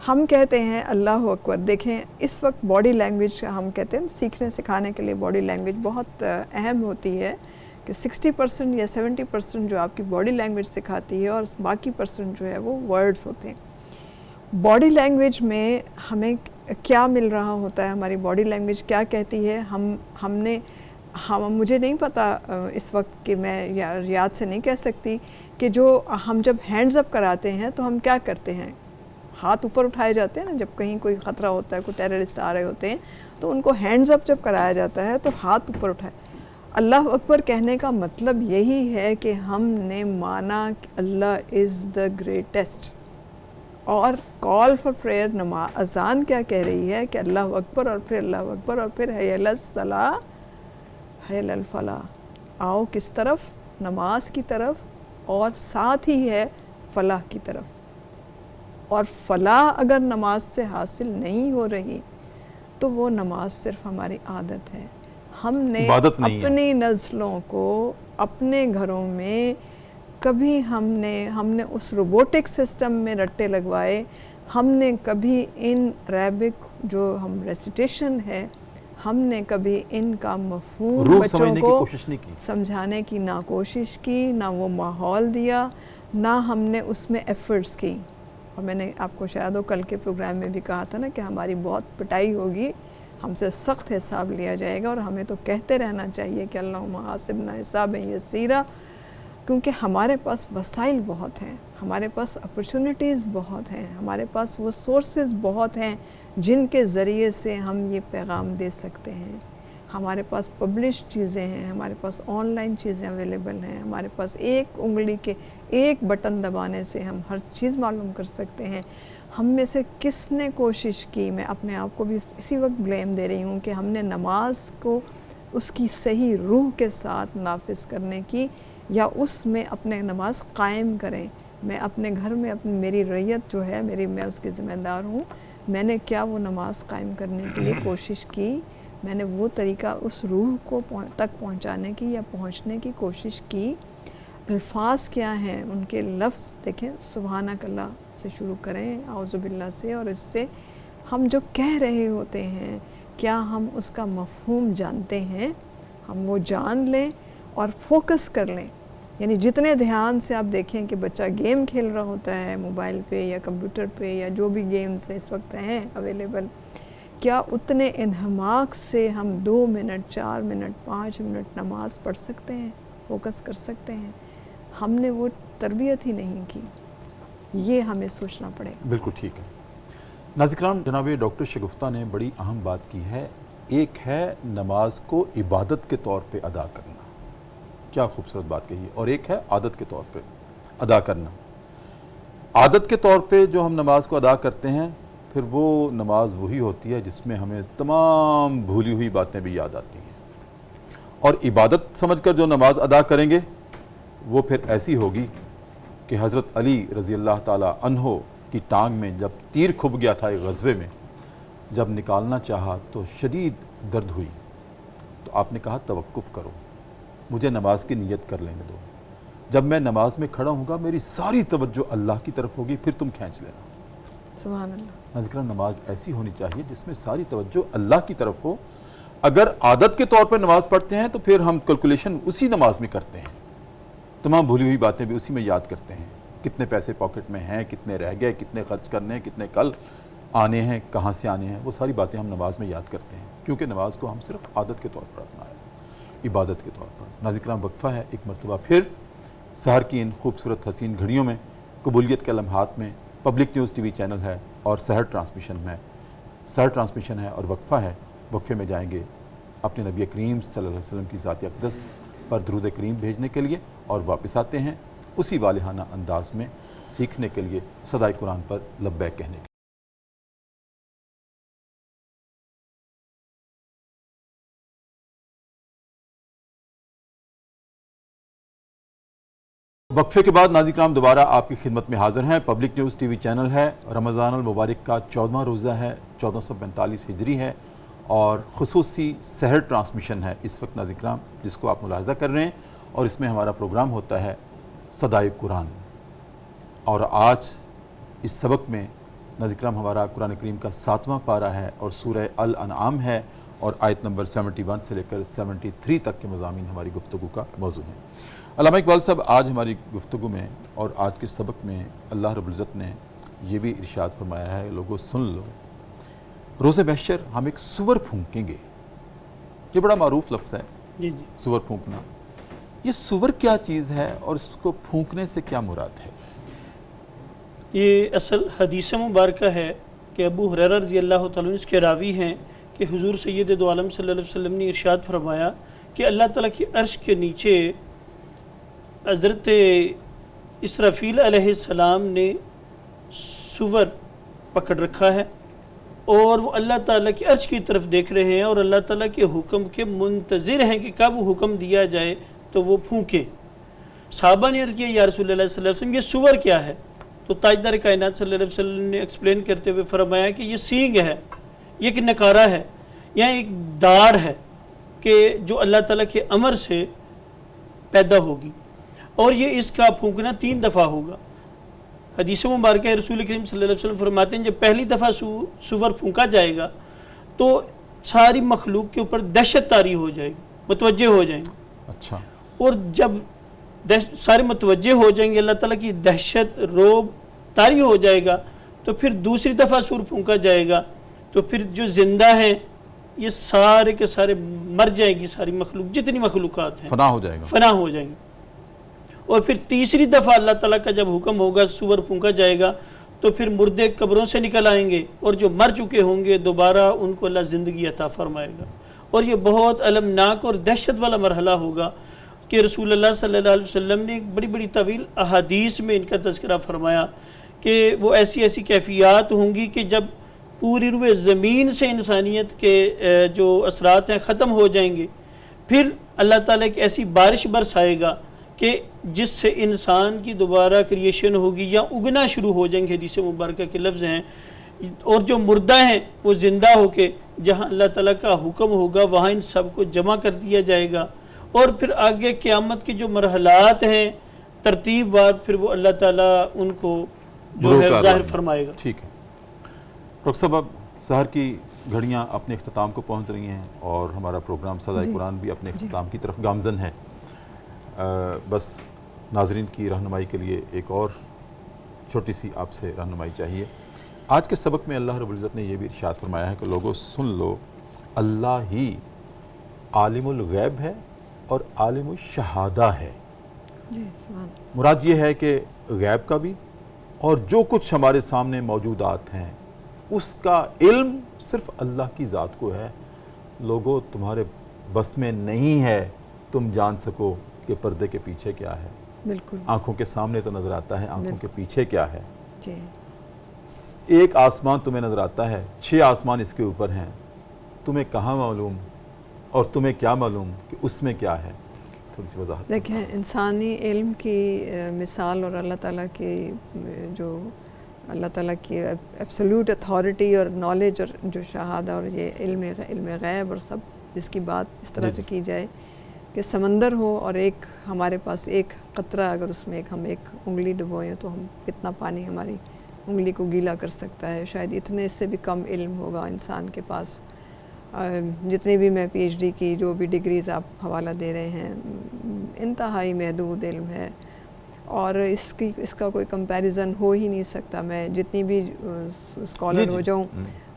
ہم کہتے ہیں اللہ اکبر۔ دیکھیں اس وقت باڈی لینگویج ہم کہتے ہیں سیکھنے سکھانے کے لیے باڈی لینگویج بہت اہم ہوتی ہے، کہ 60% یا 70% جو آپ کی باڈی لینگویج سکھاتی ہے، اور باقی پرسنٹ جو ہے وہ ورڈز ہوتے ہیں۔ باڈی لینگویج میں ہمیں کیا مل رہا ہوتا ہے؟ ہماری باڈی لینگویج کیا کہتی ہے؟ مجھے نہیں پتا اس وقت کہ میں یاد سے نہیں کہہ سکتی کہ جو ہم جب ہینڈز اپ کراتے ہیں تو ہم کیا کرتے ہیں؟ ہاتھ اوپر اٹھائے جاتے ہیں نا، جب کہیں کوئی خطرہ ہوتا ہے، کوئی ٹیررسٹ آ رہے ہوتے ہیں تو ان کو ہینڈز اپ جب کرایا جاتا ہے تو ہاتھ اوپر اٹھائے۔ اللہ اکبر کہنے کا مطلب یہی ہے کہ ہم نے مانا کہ اللہ از دا گریٹسٹ۔ اور کال فار پریئر، نماز اذان کیا کہہ رہی ہے؟ کہ اللہ اکبر، اور پھر اللہ اکبر، اور پھر حی علی الصلاۃ، حی علی الفلاح۔ آؤ کس طرف؟ نماز کی طرف، اور ساتھ ہی ہے فلاح کی طرف۔ اور فلاح اگر نماز سے حاصل نہیں ہو رہی تو وہ نماز صرف ہماری عادت ہے۔ ہم نے اپنی نسلوں کو اپنے گھروں میں کبھی ہم نے اس روبوٹک سسٹم میں رٹے لگوائے، ہم نے کبھی ان ریبک جو ہم ریسیٹیشن ہے، ہم نے کبھی ان کا مفہوم بچوں کو سمجھانے کی نہ کوشش کی، نہ وہ ماحول دیا، نہ ہم نے اس میں ایفرٹس کی۔ اور میں نے آپ کو شاید وہ کل کے پروگرام میں بھی کہا تھا نا کہ ہماری بہت پٹائی ہوگی، ہم سے سخت حساب لیا جائے گا، اور ہمیں تو کہتے رہنا چاہیے کہ اللہم حاسبنا حسابا یسیرا، کیونکہ ہمارے پاس وسائل بہت ہیں، ہمارے پاس اپرچونٹیز بہت ہیں، ہمارے پاس وہ سورسز بہت ہیں جن کے ذریعے سے ہم یہ پیغام دے سکتے ہیں۔ ہمارے پاس پبلش چیزیں ہیں، ہمارے پاس آن لائن چیزیں اویلیبل ہیں، ہمارے پاس ایک انگلی کے ایک بٹن دبانے سے ہم ہر چیز معلوم کر سکتے ہیں۔ ہم میں سے کس نے کوشش کی، میں اپنے آپ کو بھی اسی وقت بلیم دے رہی ہوں کہ ہم نے نماز کو اس کی صحیح روح کے ساتھ نافذ کرنے کی، یا اس میں اپنے نماز قائم کریں۔ میں اپنے گھر میں میری رعیت جو ہے، میں اس کی ذمہ دار ہوں، میں نے کیا وہ نماز قائم کرنے کے لیے کوشش کی؟ میں نے وہ طریقہ اس روح کو تک پہنچانے کی یا پہنچنے کی کوشش کی؟ الفاظ کیا ہیں ان کے لفظ دیکھیں، سبحانک اللہ سے شروع کریں، اعوذ باللہ سے، اور اس سے ہم جو کہہ رہے ہوتے ہیں کیا ہم اس کا مفہوم جانتے ہیں؟ ہم وہ جان لیں اور فوکس کر لیں۔ یعنی جتنے دھیان سے آپ دیکھیں کہ بچہ گیم کھیل رہا ہوتا ہے موبائل پہ یا کمپیوٹر پہ یا جو بھی گیمز اس وقت ہیں اویلیبل، کیا اتنے انہماک سے ہم 2 منٹ 4 منٹ 5 منٹ نماز پڑھ سکتے ہیں، فوکس کر سکتے ہیں؟ ہم نے وہ تربیت ہی نہیں کی، یہ ہمیں سوچنا پڑے۔ بالکل ٹھیک ہے۔ ناظرین کرام، جناب ڈاکٹر شگفتہ نے بڑی اہم بات کی ہے، ایک ہے نماز کو عبادت کے طور پہ ادا کرنا، کیا خوبصورت بات کہی ہے، اور ایک ہے عادت کے طور پہ ادا کرنا۔ عادت کے طور پہ جو ہم نماز کو ادا کرتے ہیں، پھر وہ نماز وہی ہوتی ہے جس میں ہمیں تمام بھولی ہوئی باتیں بھی یاد آتی ہیں، اور عبادت سمجھ کر جو نماز ادا کریں گے وہ پھر ایسی ہوگی کہ حضرت علی رضی اللہ تعالی عنہ کی ٹانگ میں جب تیر کھب گیا تھا ایک غزوے میں، جب نکالنا چاہا تو شدید درد ہوئی، تو آپ نے کہا توقف کرو، مجھے نماز کی نیت کر لینے دو، جب میں نماز میں کھڑا ہوں گا میری ساری توجہ اللہ کی طرف ہوگی، پھر تم کھینچ لینا۔ سبحان اللہ۔ ذکر نماز ایسی ہونی چاہیے جس میں ساری توجہ اللہ کی طرف ہو۔ اگر عادت کے طور پر نماز پڑھتے ہیں تو پھر ہم کیلکولیشن اسی نماز میں کرتے ہیں، تمام بھولی ہوئی باتیں بھی اسی میں یاد کرتے ہیں، کتنے پیسے پاکٹ میں ہیں، کتنے رہ گئے، کتنے خرچ کرنے ہیں، کتنے کل آنے ہیں، کہاں سے آنے ہیں، وہ ساری باتیں ہم نماز میں یاد کرتے ہیں، کیونکہ نماز کو ہم صرف عادت کے طور پر اپنایا۔ عبادت کے طور پر۔ ناظرین کرام، وقفہ ہے، ایک مرتبہ پھر سحر کی ان خوبصورت حسین گھڑیوں میں، قبولیت کے لمحات میں پبلک نیوز ٹی وی چینل ہے اور سحر ٹرانسمیشن ہے اور وقفہ ہے۔ وقفے میں جائیں گے اپنے نبی کریم صلی اللہ علیہ وسلم کی ذات اقدس پر درود کریم بھیجنے کے لیے، اور واپس آتے ہیں اسی والہانہ انداز میں سیکھنے کے لیے، صدائے قرآن پر لبیک کہنے کے۔ وقفے کے بعد ناظرین کرام دوبارہ آپ کی خدمت میں حاضر ہیں۔ پبلک نیوز ٹی وی چینل ہے، رمضان المبارک کا 14واں روزہ ہے، 1445 ہجری ہے، اور خصوصی سحر ٹرانسمیشن ہے اس وقت ناظرین کرام، جس کو آپ ملاحظہ کر رہے ہیں، اور اس میں ہمارا پروگرام ہوتا ہے صدائے قرآن۔ اور آج اس سبق میں ناظرین کرام ہمارا قرآن کریم کا 7واں پارہ ہے اور سورہ الانعام ہے، اور آیت نمبر 71 سے لے کر 73 تک کے مضامین ہماری گفتگو کا موضوع ہیں۔ علامہ اقبال صاحب، آج ہماری گفتگو میں اور آج کے سبق میں اللہ رب العزت نے یہ بھی ارشاد فرمایا ہے، لوگوں سن لو، روز محشر ہم ایک سور پھونکیں گے۔ یہ بڑا معروف لفظ ہے، جی سور پھونکنا۔ یہ سور کیا چیز ہے اور اس کو پھونکنے سے کیا مراد ہے؟ یہ اصل حدیث مبارکہ ہے کہ ابو ہریرہ رضی اللہ تعالیٰ عنہ اس کے راوی ہیں کہ حضور سید دو عالم صلی اللہ علیہ وسلم نے ارشاد فرمایا کہ اللہ تعالیٰ کی عرش کے نیچے حضرت اسرافیل علیہ السلام نے سور پکڑ رکھا ہے، اور وہ اللہ تعالیٰ کی عرش کی طرف دیکھ رہے ہیں اور اللہ تعالیٰ کے حکم کے منتظر ہیں کہ کب حکم دیا جائے تو وہ پھونکے۔ صحابہ نے عرض کیا یا رسول اللہ صلی اللہ علیہ وسلم یہ سور کیا ہے؟ تو تاجدار کائنات صلی اللہ علیہ وسلم نے ایکسپلین کرتے ہوئے فرمایا کہ یہ سینگ ہے، یہ ایک نکارہ ہے، یا ایک داڑھ ہے کہ جو اللہ تعالیٰ کے امر سے پیدا ہوگی، اور یہ اس کا پھونکنا 3 دفعہ ہوگا۔ حدیث مبارکہ رسول کریم صلی اللہ علیہ وسلم فرماتے ہیں جب پہلی دفعہ سور پھونکا جائے گا تو ساری مخلوق کے اوپر دہشت طاری ہو جائے گی، متوجہ ہو جائیں گے۔ اچھا۔ اور جب سارے متوجہ ہو جائیں گے، اللہ تعالیٰ کی دہشت روب طاری ہو جائے گا، تو پھر دوسری دفعہ سور پھونکا جائے گا، تو پھر جو زندہ ہیں یہ سارے کے سارے مر جائیں گی، ساری مخلوق جتنی مخلوقات ہیں فنا ہو جائے گا، فنا ہو جائیں گے۔ اور پھر تیسری دفعہ اللہ تعالیٰ کا جب حکم ہوگا سور پھونکا جائے گا، تو پھر مردے قبروں سے نکل آئیں گے، اور جو مر چکے ہوں گے دوبارہ ان کو اللہ زندگی عطا فرمائے گا۔ اور یہ بہت المناک اور دہشت والا مرحلہ ہوگا کہ رسول اللہ صلی اللہ علیہ وسلم نے ایک بڑی بڑی طویل احادیث میں ان کا تذکرہ فرمایا کہ وہ ایسی ایسی کیفیات ہوں گی کہ جب پوری روئے زمین سے انسانیت کے جو اثرات ہیں ختم ہو جائیں گے، پھر اللہ تعالیٰ ایک ایسی بارش برسائے گا کہ جس سے انسان کی دوبارہ کریشن ہوگی یا اگنا شروع ہو جائیں گے۔ حدیث مبارکہ کے لفظ ہیں، اور جو مردہ ہیں وہ زندہ ہو کے جہاں اللہ تعالیٰ کا حکم ہوگا وہاں ان سب کو جمع کر دیا جائے گا، اور پھر آگے قیامت کے جو مرحلات ہیں ترتیب وار پھر وہ اللہ تعالیٰ ان کو جو ہے ظاہر فرمائے گا۔ ٹھیک ہے ڈاکٹر صاحب، اب سحر کی گھڑیاں اپنے اختتام کو پہنچ رہی ہیں اور ہمارا پروگرام صدائے قرآن بھی اپنے اختتام کی طرف گامزن ہے۔ بس ناظرین کی رہنمائی کے لیے ایک اور چھوٹی سی آپ سے رہنمائی چاہیے۔ آج کے سبق میں اللہ رب العزت نے یہ بھی ارشاد فرمایا ہے کہ لوگوں سن لو، اللہ ہی عالم الغیب ہے اور عالم الشہادہ ہے۔ مراد یہ ہے کہ غیب کا بھی اور جو کچھ ہمارے سامنے موجودات ہیں اس کا علم صرف اللہ کی ذات کو ہے۔ لوگوں تمہارے بس میں نہیں ہے تم جان سکو کہ پردے کے پیچھے کیا ہے۔ بالکل، آنکھوں کے سامنے تو نظر آتا ہے، آنکھوں کے پیچھے کیا ہے۔ جی، ایک آسمان تمہیں نظر آتا ہے، 6 آسمان اس کے اوپر ہیں، تمہیں کہاں معلوم اور تمہیں کیا معلوم کہ اس میں کیا ہے؟ تھوڑی سی وضاحت دیکھیں انسانی علم کی مثال اور اللہ تعالیٰ کی جو اللہ تعالیٰ کی ایبسولوٹ اتھارٹی اور نالج اور جو شہادہ اور یہ علم غیب اور سب جس کی بات اس طرح سے کی جائے کہ سمندر ہو اور ایک ہمارے پاس ایک قطرہ اگر اس میں ہم ایک انگلی ڈبوئیں تو ہم کتنا پانی ہماری انگلی کو گیلا کر سکتا ہے۔ شاید اتنے اس سے بھی کم علم ہوگا انسان کے پاس۔ جتنی بھی میں پی ایچ ڈی کی جو بھی ڈگریز آپ حوالہ دے رہے ہیں انتہائی محدود علم ہے، اور اس کا کوئی کمپیریزن ہو ہی نہیں سکتا۔ میں جتنی بھی اسکالر ہو جاؤں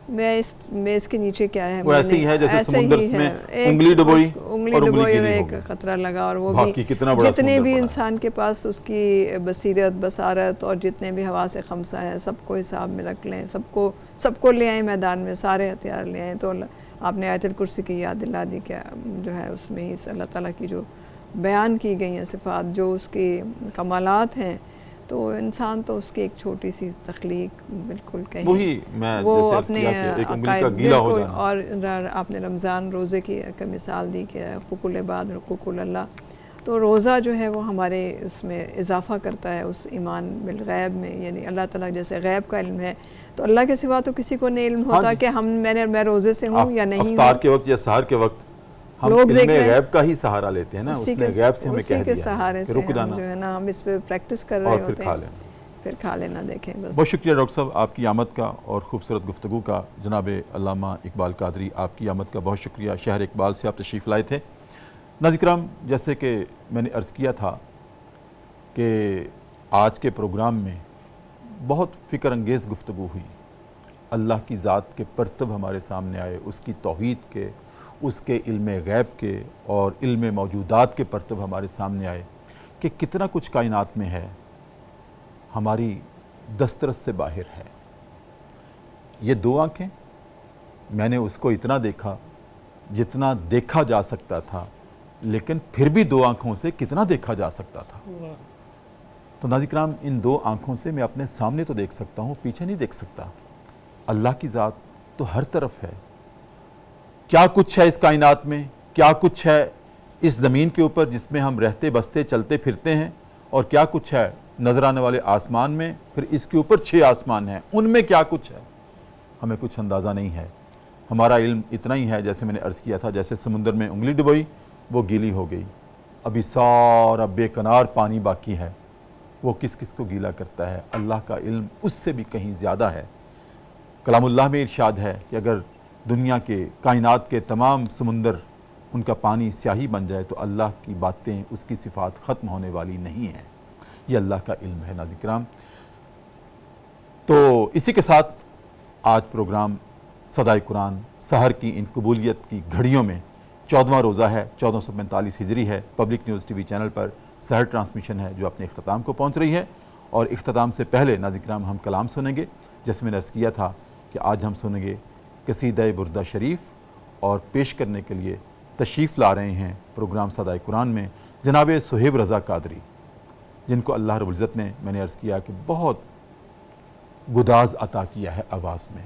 میں اس میز کے نیچے کیا ہے، وہ ایسے ہی ہے جیسے سمندر میں انگلی ڈبوئی اور ایک خطرہ لگا، اور وہ بھی جتنے بھی انسان کے پاس اس کی بصیرت بصارت اور جتنے بھی حواس خمسہ ہیں سب کو حساب میں رکھ لیں، سب کو لے آئیں میدان میں، سارے ہتھیار لے آئیں. تو آپ نے آیت الکرسی کی یاد دلا دی کہ جو ہے اس میں ہی اللہ تعالیٰ کی جو بیان کی گئی ہیں صفات، جو اس کی کمالات ہیں، تو انسان تو اس کی ایک چھوٹی سی تخلیق بالکل کہیں وہ اپنے عقائد بالکل. اور آپ نے رمضان روزے کی مثال دی کہ حقوق العباد حقوق اللہ، تو روزہ جو ہے وہ ہمارے اس میں اضافہ کرتا ہے اس ایمان بالغیب میں. یعنی اللہ تعالیٰ جیسے غیب کا علم ہے تو اللہ کے سوا تو کسی کو نہیں علم ہوتا کہ میں روزے سے ہوں یا نہیں ہوں. افطار کے وقت یا سحر کے وقت ہم علم غیب کا ہی سہارا لیتے ہیں نا، اس نے غیب سے ہمیں کہہ دیا اسی کے سہارے سے ہم جو ہے نا ہم اس پہ پریکٹس کر رہے ہوتے ہیں، پھر کھا لینا دیکھیں بس. بہت شکریہ ڈاکٹر صاحب آپ کی آمد کا اور خوبصورت گفتگو کا. جناب علامہ اقبال قادری آپ کی آمد کا بہت شکریہ. شہر اقبال سے آپ تشریف لائے تھے. ناظرین کرام، جیسے کہ میں نے عرض کیا تھا کہ آج کے پروگرام میں بہت فکر انگیز گفتگو ہوئی. اللہ کی ذات کے پرتب ہمارے سامنے آئے، اس کی توحید کے، اس کے علم غیب کے اور علم موجودات کے پرتب ہمارے سامنے آئے کہ کتنا کچھ کائنات میں ہے ہماری دسترس سے باہر ہے. یہ دو آنکھیں، میں نے اس کو اتنا دیکھا جتنا دیکھا جا سکتا تھا، لیکن پھر بھی دو آنکھوں سے کتنا دیکھا جا سکتا تھا. تو ناظرین کرام، ان دو آنکھوں سے میں اپنے سامنے تو دیکھ سکتا ہوں، پیچھے نہیں دیکھ سکتا. اللہ کی ذات تو ہر طرف ہے. کیا کچھ ہے اس کائنات میں، کیا کچھ ہے اس زمین کے اوپر جس میں ہم رہتے بستے چلتے پھرتے ہیں، اور کیا کچھ ہے نظر آنے والے آسمان میں، پھر اس کے اوپر 6 آسمان ہیں، ان میں کیا کچھ ہے ہمیں کچھ اندازہ نہیں ہے. ہمارا علم اتنا ہی ہے جیسے میں نے عرض کیا تھا، جیسے سمندر میں انگلی ڈبوئی وہ گیلی ہو گئی، ابھی سارا بے کنار پانی باقی ہے. وہ کس کس کو گیلا کرتا ہے؟ اللہ کا علم اس سے بھی کہیں زیادہ ہے. کلام اللہ میں ارشاد ہے کہ اگر دنیا کے کائنات کے تمام سمندر ان کا پانی سیاہی بن جائے تو اللہ کی باتیں، اس کی صفات ختم ہونے والی نہیں ہیں. یہ اللہ کا علم ہے. ناظرین کرام، تو اسی کے ساتھ آج پروگرام صدائے قرآن سحر کی ان قبولیت کی گھڑیوں میں 14واں روزہ ہے، 1445 ہجری ہے. پبلک نیوز ٹی وی چینل پر سحر ٹرانسمیشن ہے جو اپنے اختتام کو پہنچ رہی ہے. اور اختتام سے پہلے ناظرین کرام ہم کلام سنیں گے. جیسے میں نے عرض کیا تھا کہ آج ہم سنیں گے قصیدہ بردہ شریف، اور پیش کرنے کے لیے تشریف لا رہے ہیں پروگرام صدائے قرآن میں جناب صہیب رضا قادری، جن کو اللہ رب العزت نے، میں نے عرض کیا کہ بہت گداز عطا کیا ہے آواز میں.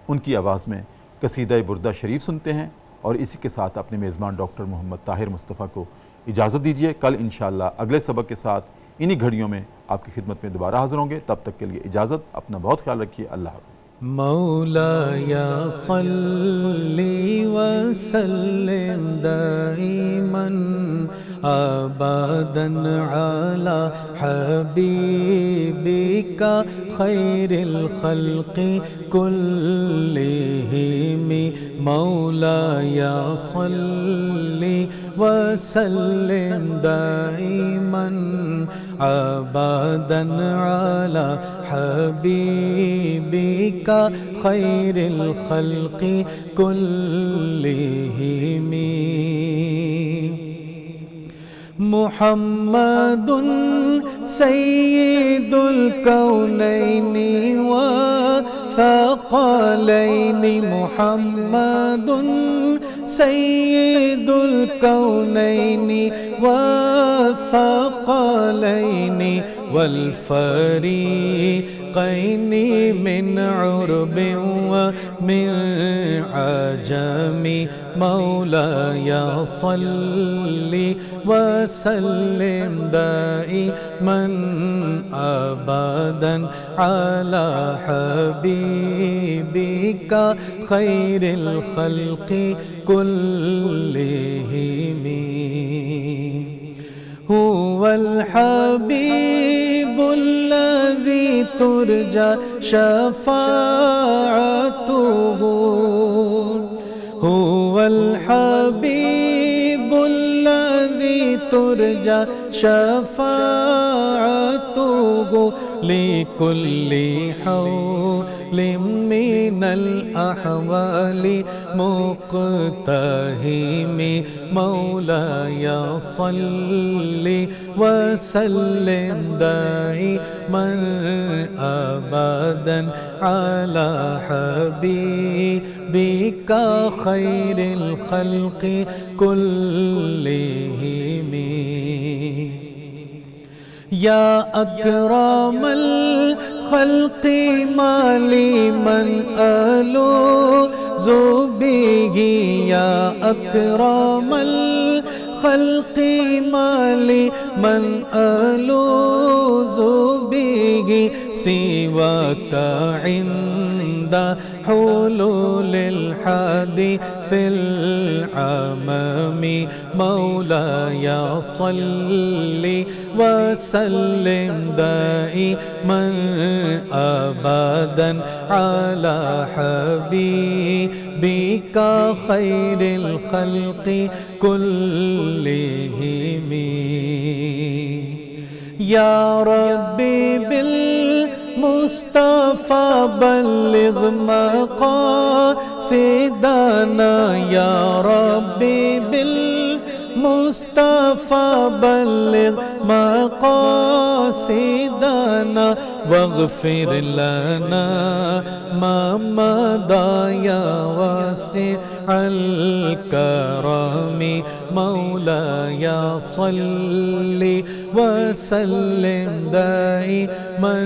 ان کی آواز میں قصیدہ بردہ شریف سنتے ہیں، اور اسی کے ساتھ اپنے میزبان ڈاکٹر محمد طاہر مصطفیٰ کو اجازت دیجیے. کل انشاءاللہ اگلے سبق کے ساتھ انہی گھڑیوں میں آپ کی خدمت میں دوبارہ حاضر ہوں گے. تب تک کے لیے اجازت. اپنا بہت خیال رکھیے. اللہ حافظ. مولایا صلی وسلم دائما ابدا علی حبیبک خیر الخلق کلہم. مولایا صلی وسلم دائما ابدا علی حبیبک خیر الخلق کلہم. محمد سید الکونین والثقلین. محمد سید الکونین والثقلین والفریقین من عرب ومن عجم. مولایا صلی وسلم دائما ابدا علی حبیبک خیر الخلق کلہم. هو الحبیب الذی ترجى شفاعته. هو الحبیب الذی ترجى شفاعته لكل حول من الأحوال مقتهم مولاي صل وسلم دائما أبدا على حبيبك خير الخلق كلهم يا أكرم الخلق ما لي من ألوذ به يا أكرم الخلق ما لي من ألوذ به سواك عند حلول الحادث العمام مولاي صل وسلم دائما أبدا على حبيبك خير الخلق كلهم يا ربي بالمصطفى بلغ مقاصدنا يا ربي بالمصطفى بلغ مقاصدنا واغفر لنا ما مضى يا واسع الكرم مولاي صل وسلم دائما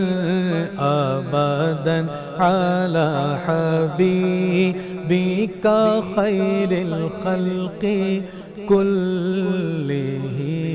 أبدا على حبيبك خير الخلق كلهم